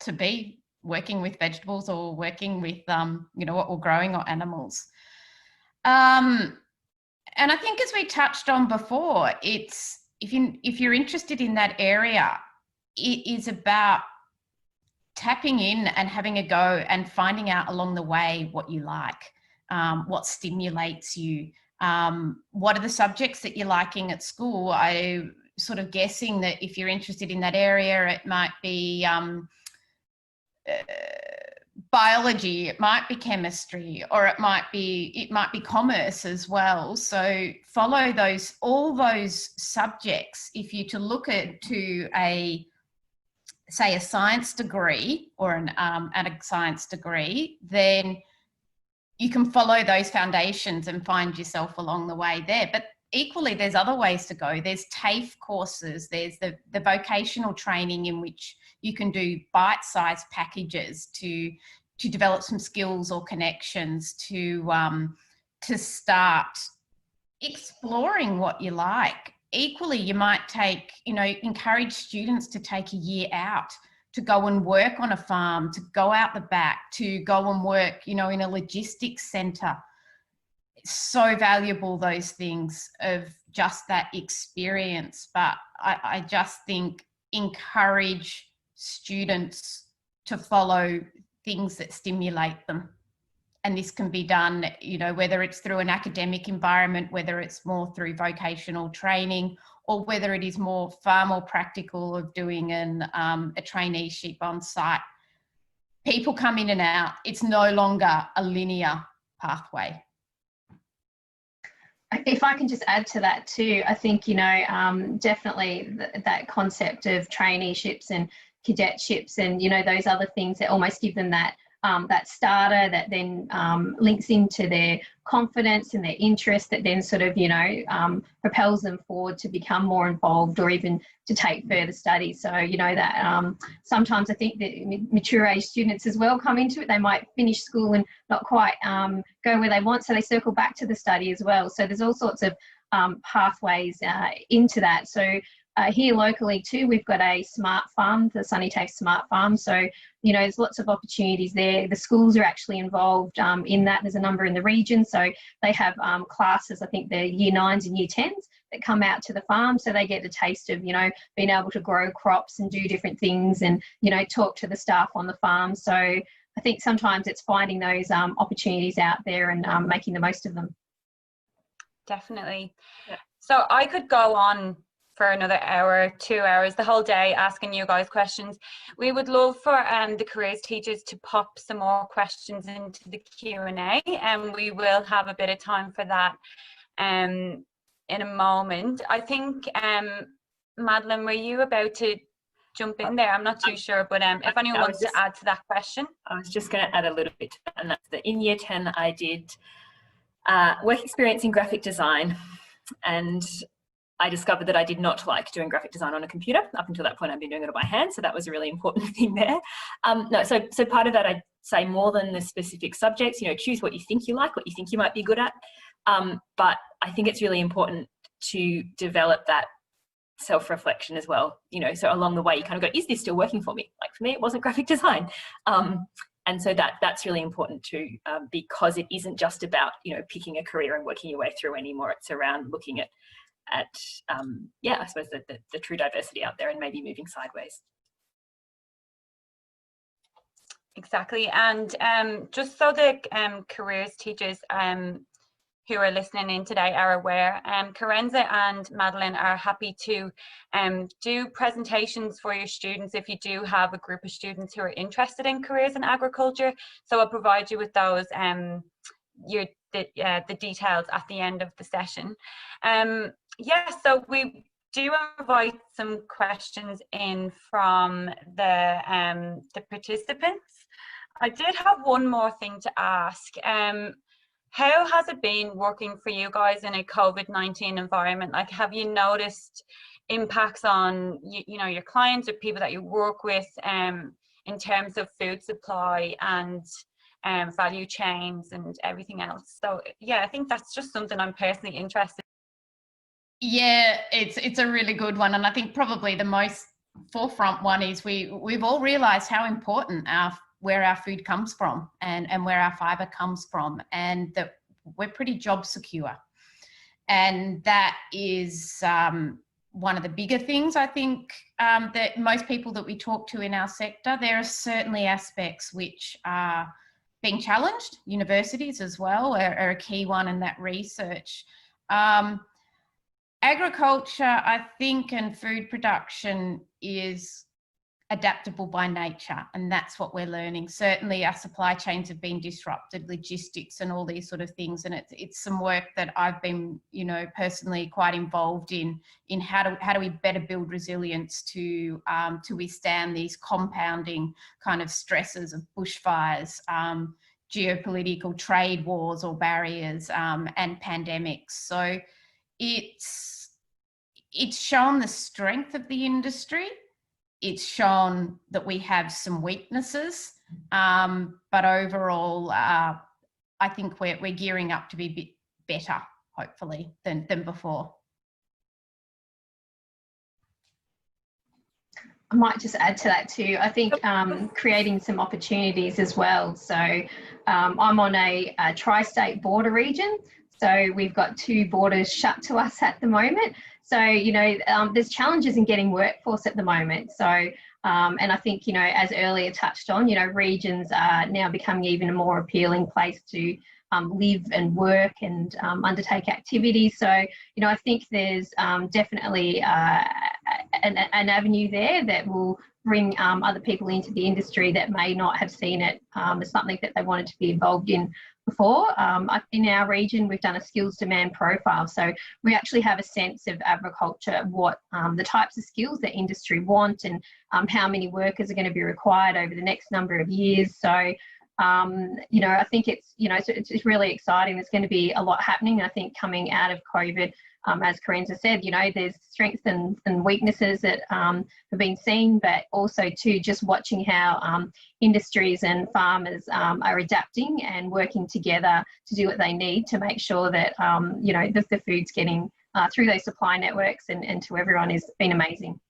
to be working with vegetables or working with, you know, what we're growing, or animals. And I think, as we touched on before, it's, if you're interested in that area, it is about tapping in and having a go and finding out along the way what you like, what stimulates you, what are the subjects that you're liking at school. I sort of guessing that if you're interested in that area, it might be biology, it might be chemistry, or it might be commerce as well. So follow all those subjects. If you to look at to a, say, a science degree or an ag science degree, then you can follow those foundations and find yourself along the way there. But equally, there's other ways to go. There's TAFE courses, there's the vocational training, in which you can do bite-sized packages to develop some skills or connections to start exploring what you like. Equally, you might take, you know, encourage students to take a year out, to go and work on a farm, to go out the back, to go and work, you know, in a logistics centre. It's so valuable, those things, of just that experience. But I just think, encourage students to follow things that stimulate them. And this can be done, you know, whether it's through an academic environment, whether it's more through vocational training, or whether it is far more practical of doing a traineeship on site. People come in and out. It's no longer a linear pathway. If I can just add to that too, I think, you know, definitely that concept of traineeships and cadetships and, you know, those other things that almost give them that that starter that then links into their confidence and their interest, that then sort of, you know, propels them forward to become more involved, or even to take further studies. So, you know, that sometimes I think that mature age students as well come into it. They might finish school and not quite go where they want, so they circle back to the study as well. So there's all sorts of pathways into that. So here locally too, we've got a smart farm, the Sunny Taste Smart Farm. So, you know, there's lots of opportunities there. The schools are actually involved in that. There's a number in the region. So they have classes, I think the year 9s and year 10s, that come out to the farm. So they get a taste of, you know, being able to grow crops and do different things, and, you know, talk to the staff on the farm. So I think sometimes it's finding those opportunities out there and making the most of them. Definitely. Yeah. So I could go on for another hour, 2 hours, the whole day, asking you guys questions. We would love for the careers teachers to pop some more questions into the Q&A, and we will have a bit of time for that in a moment. I think, Madeline, were you about to jump in there? I'm not too sure, but if anyone wants to add to that question. I was just going to add a little bit to that, and that's that in year 10 I did work experience in graphic design, and I discovered that I did not like doing graphic design on a computer. Up until that point, I've been doing it by hand, so that was a really important thing there. So part of that, I'd say, more than the specific subjects, you know, choose what you think you like, what you think you might be good at. But I think it's really important to develop that self-reflection as well. You know, so along the way, you kind of go, is this still working for me? Like for me, it wasn't graphic design. And so that's really important too, because it isn't just about, you know, picking a career and working your way through anymore. It's around looking at yeah, I suppose the true diversity out there, and maybe moving sideways. Exactly. And just so the careers teachers who are listening in today are aware, Karensa and Madeline are happy to do presentations for your students if you do have a group of students who are interested in careers in agriculture. So I'll provide you with those the details at the end of the session. Yeah, so we do invite some questions in from the participants. I did have one more thing to ask. How has it been working for you guys in a COVID-19 environment? Like, have you noticed impacts on you know, your clients or people that you work with in terms of food supply and value chains and everything else? So yeah, I think that's just something I'm personally interested in. Yeah, it's a really good one, and I think probably the most forefront one is we've all realised how important where our food comes from and where our fibre comes from, and that we're pretty job secure. And that is one of the bigger things, I think, that most people that we talk to in our sector. There are certainly aspects which are being challenged. Universities as well are a key one in that research. Agriculture, I think, and food production is adaptable by nature, and that's what we're learning. Certainly our supply chains have been disrupted, logistics and all these sort of things, and it's some work that I've been, you know, personally quite involved in how do we better build resilience to withstand these compounding kind of stresses of bushfires, geopolitical trade wars or barriers, and pandemics. So it's shown the strength of the industry. It's shown that we have some weaknesses, but overall, I think we're gearing up to be a bit better, hopefully, than before. I might just add to that too. I think creating some opportunities as well. So I'm on a tri-state border region. So we've got 2 borders shut to us at the moment. So, you know, there's challenges in getting workforce at the moment. So, and I think, you know, as earlier touched on, you know, regions are now becoming even a more appealing place to live and work and undertake activities. So, you know, I think there's definitely an avenue there that will bring other people into the industry that may not have seen it as something that they wanted to be involved in before. In our region, we've done a skills demand profile. So we actually have a sense of agriculture, what the types of skills that industry want and how many workers are going to be required over the next number of years. So, you know, I think it's, you know, it's really exciting. There's going to be a lot happening. I think coming out of COVID, as Karensa said, you know, there's strengths and weaknesses that have been seen, but also too just watching how industries and farmers are adapting and working together to do what they need to make sure that, you know, the food's getting through those supply networks and to everyone has been amazing.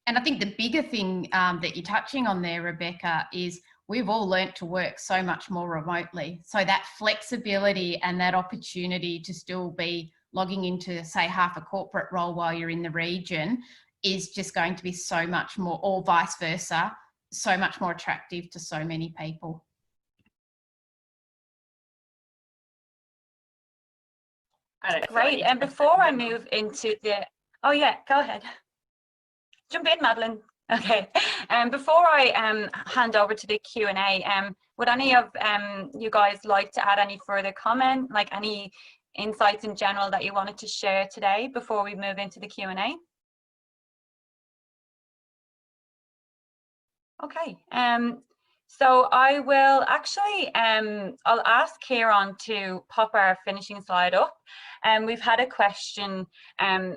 And I think the bigger thing that you're touching on there, Rebecca, is we've all learnt to work so much more remotely. So that flexibility and that opportunity to still be logging into, say, half a corporate role while you're in the region is just going to be so much more, or vice versa, so much more attractive to so many people. Great. And before I move into the, oh yeah, go ahead. Jump in, Madeline. Okay. Before I hand over to the Q&A, would any of you guys like to add any further comment, like any insights in general that you wanted to share today before we move into the Q&A? Okay. So I will actually, I'll ask Kieran to pop our finishing slide up. We've had a question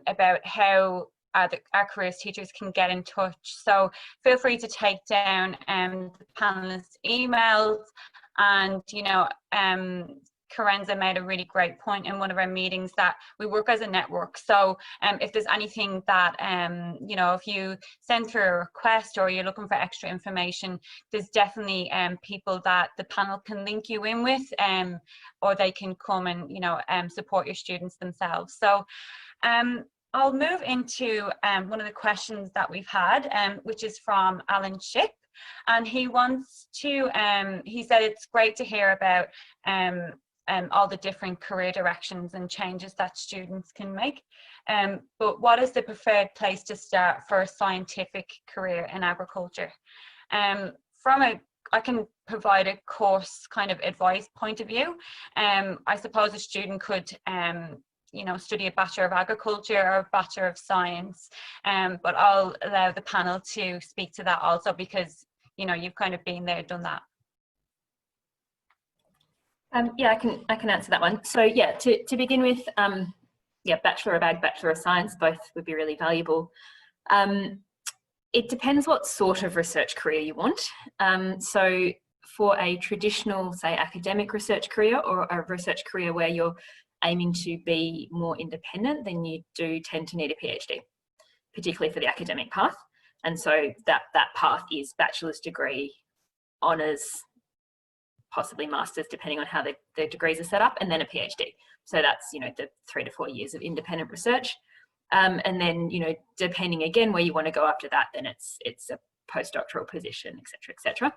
about how our careers teachers can get in touch. So feel free to take down the panelists' emails, and, you know, Karensa made a really great point in one of our meetings that we work as a network. So if there's anything that, you know, if you send through a request or you're looking for extra information, there's definitely people that the panel can link you in with, or they can come and, you know, support your students themselves. So I'll move into one of the questions that we've had, which is from Alan Ship. And he wants to, he said it's great to hear about all the different career directions and changes that students can make. But what is the preferred place to start for a scientific career in agriculture? I can provide a course kind of advice point of view. I suppose a student could, you know, study a Bachelor of Agriculture or a Bachelor of Science, but I'll allow the panel to speak to that also, because, you know, you've kind of been there, done that. Yeah, I can answer that one. So yeah, to begin with, yeah, Bachelor of Ag, Bachelor of Science, both would be really valuable. It depends what sort of research career you want. So for a traditional, say, academic research career, or a research career where you're aiming to be more independent, then you do tend to need a PhD, particularly for the academic path. And so that path is bachelor's degree, honours, possibly masters, depending on how the degrees are set up, and then a PhD. So that's, you know, the 3 to 4 years of independent research. And then, you know, depending again where you want to go after that, then it's a postdoctoral position, et cetera, et cetera.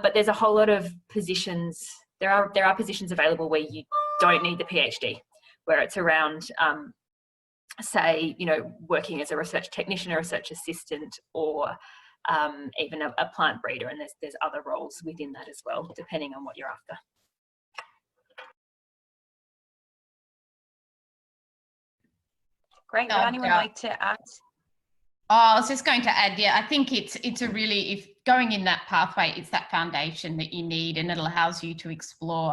But there's a whole lot of positions. There are positions available where you don't need the PhD, where it's around, say, you know, working as a research technician or research assistant, or even a plant breeder, and there's other roles within that as well, depending on what you're after. Great. Would anyone like to add? Oh, I was just going to add, yeah, I think it's a really, if going in that pathway, it's that foundation that you need, and it allows you to explore,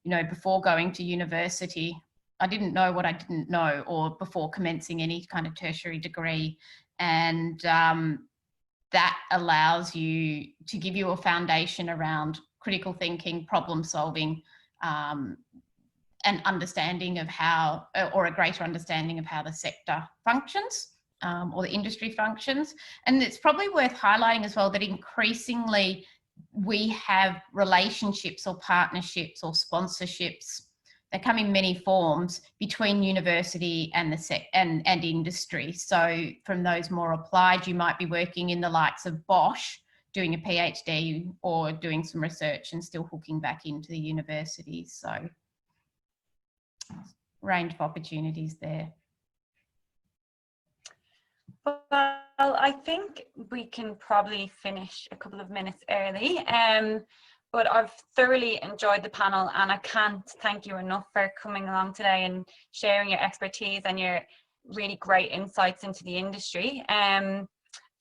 you know, before going to university. I didn't know what I didn't know, or before commencing any kind of tertiary degree. And that allows you to give you a foundation around critical thinking, problem solving, and understanding of how, or a greater understanding of how the sector functions, or the industry functions. And it's probably worth highlighting as well that increasingly we have relationships or partnerships or sponsorships that come in many forms between university and and industry. So from those more applied, you might be working in the likes of Bosch, doing a PhD or doing some research and still hooking back into the university. So range of opportunities there. Well, I think we can probably finish a couple of minutes early, but I've thoroughly enjoyed the panel, and I can't thank you enough for coming along today and sharing your expertise and your really great insights into the industry.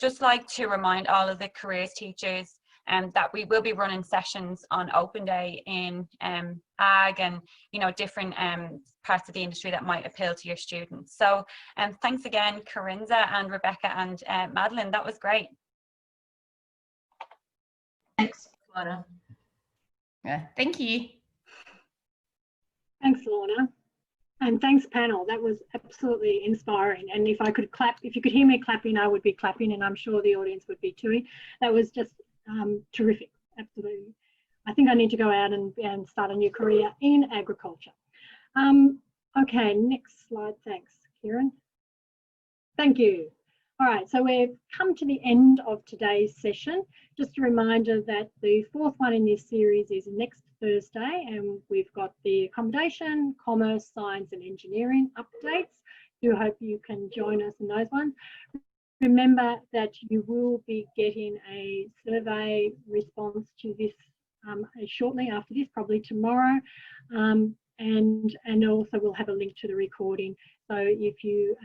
Just like to remind all of the careers teachers that we will be running sessions on Open Day in ag and, you know, different parts of the industry that might appeal to your students. So thanks again, Karensa and Rebecca and Madeline. That was great. Thanks. Lorna. Yeah, thank you. Thanks, Lorna. And thanks, panel. That was absolutely inspiring. And if I could clap, if you could hear me clapping, I would be clapping, and I'm sure the audience would be too. That was just terrific, absolutely. I think I need to go out and start a new career in agriculture. Okay, next slide. Thanks, Kieran. Thank you. All right, so we've come to the end of today's session. Just a reminder that the fourth one in this series is next Thursday, and we've got the accommodation, commerce, science and engineering updates. Do hope you can join us in those ones. Remember that you will be getting a survey response to this shortly after this, probably tomorrow, and also we'll have a link to the recording. So if you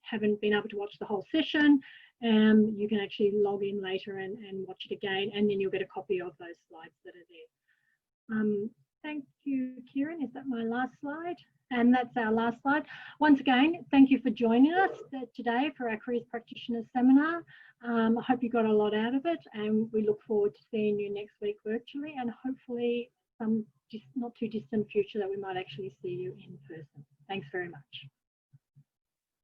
haven't been able to watch the whole session, you can actually log in later and watch it again, and then you'll get a copy of those slides that are there. Thank you, Kieran. Is that my last slide? And that's our last slide. Once again, thank you for joining us today for our Careers Practitioner Seminar. I hope you got a lot out of it, and we look forward to seeing you next week virtually, and hopefully some not too distant future that we might actually see you in person. Thanks very much.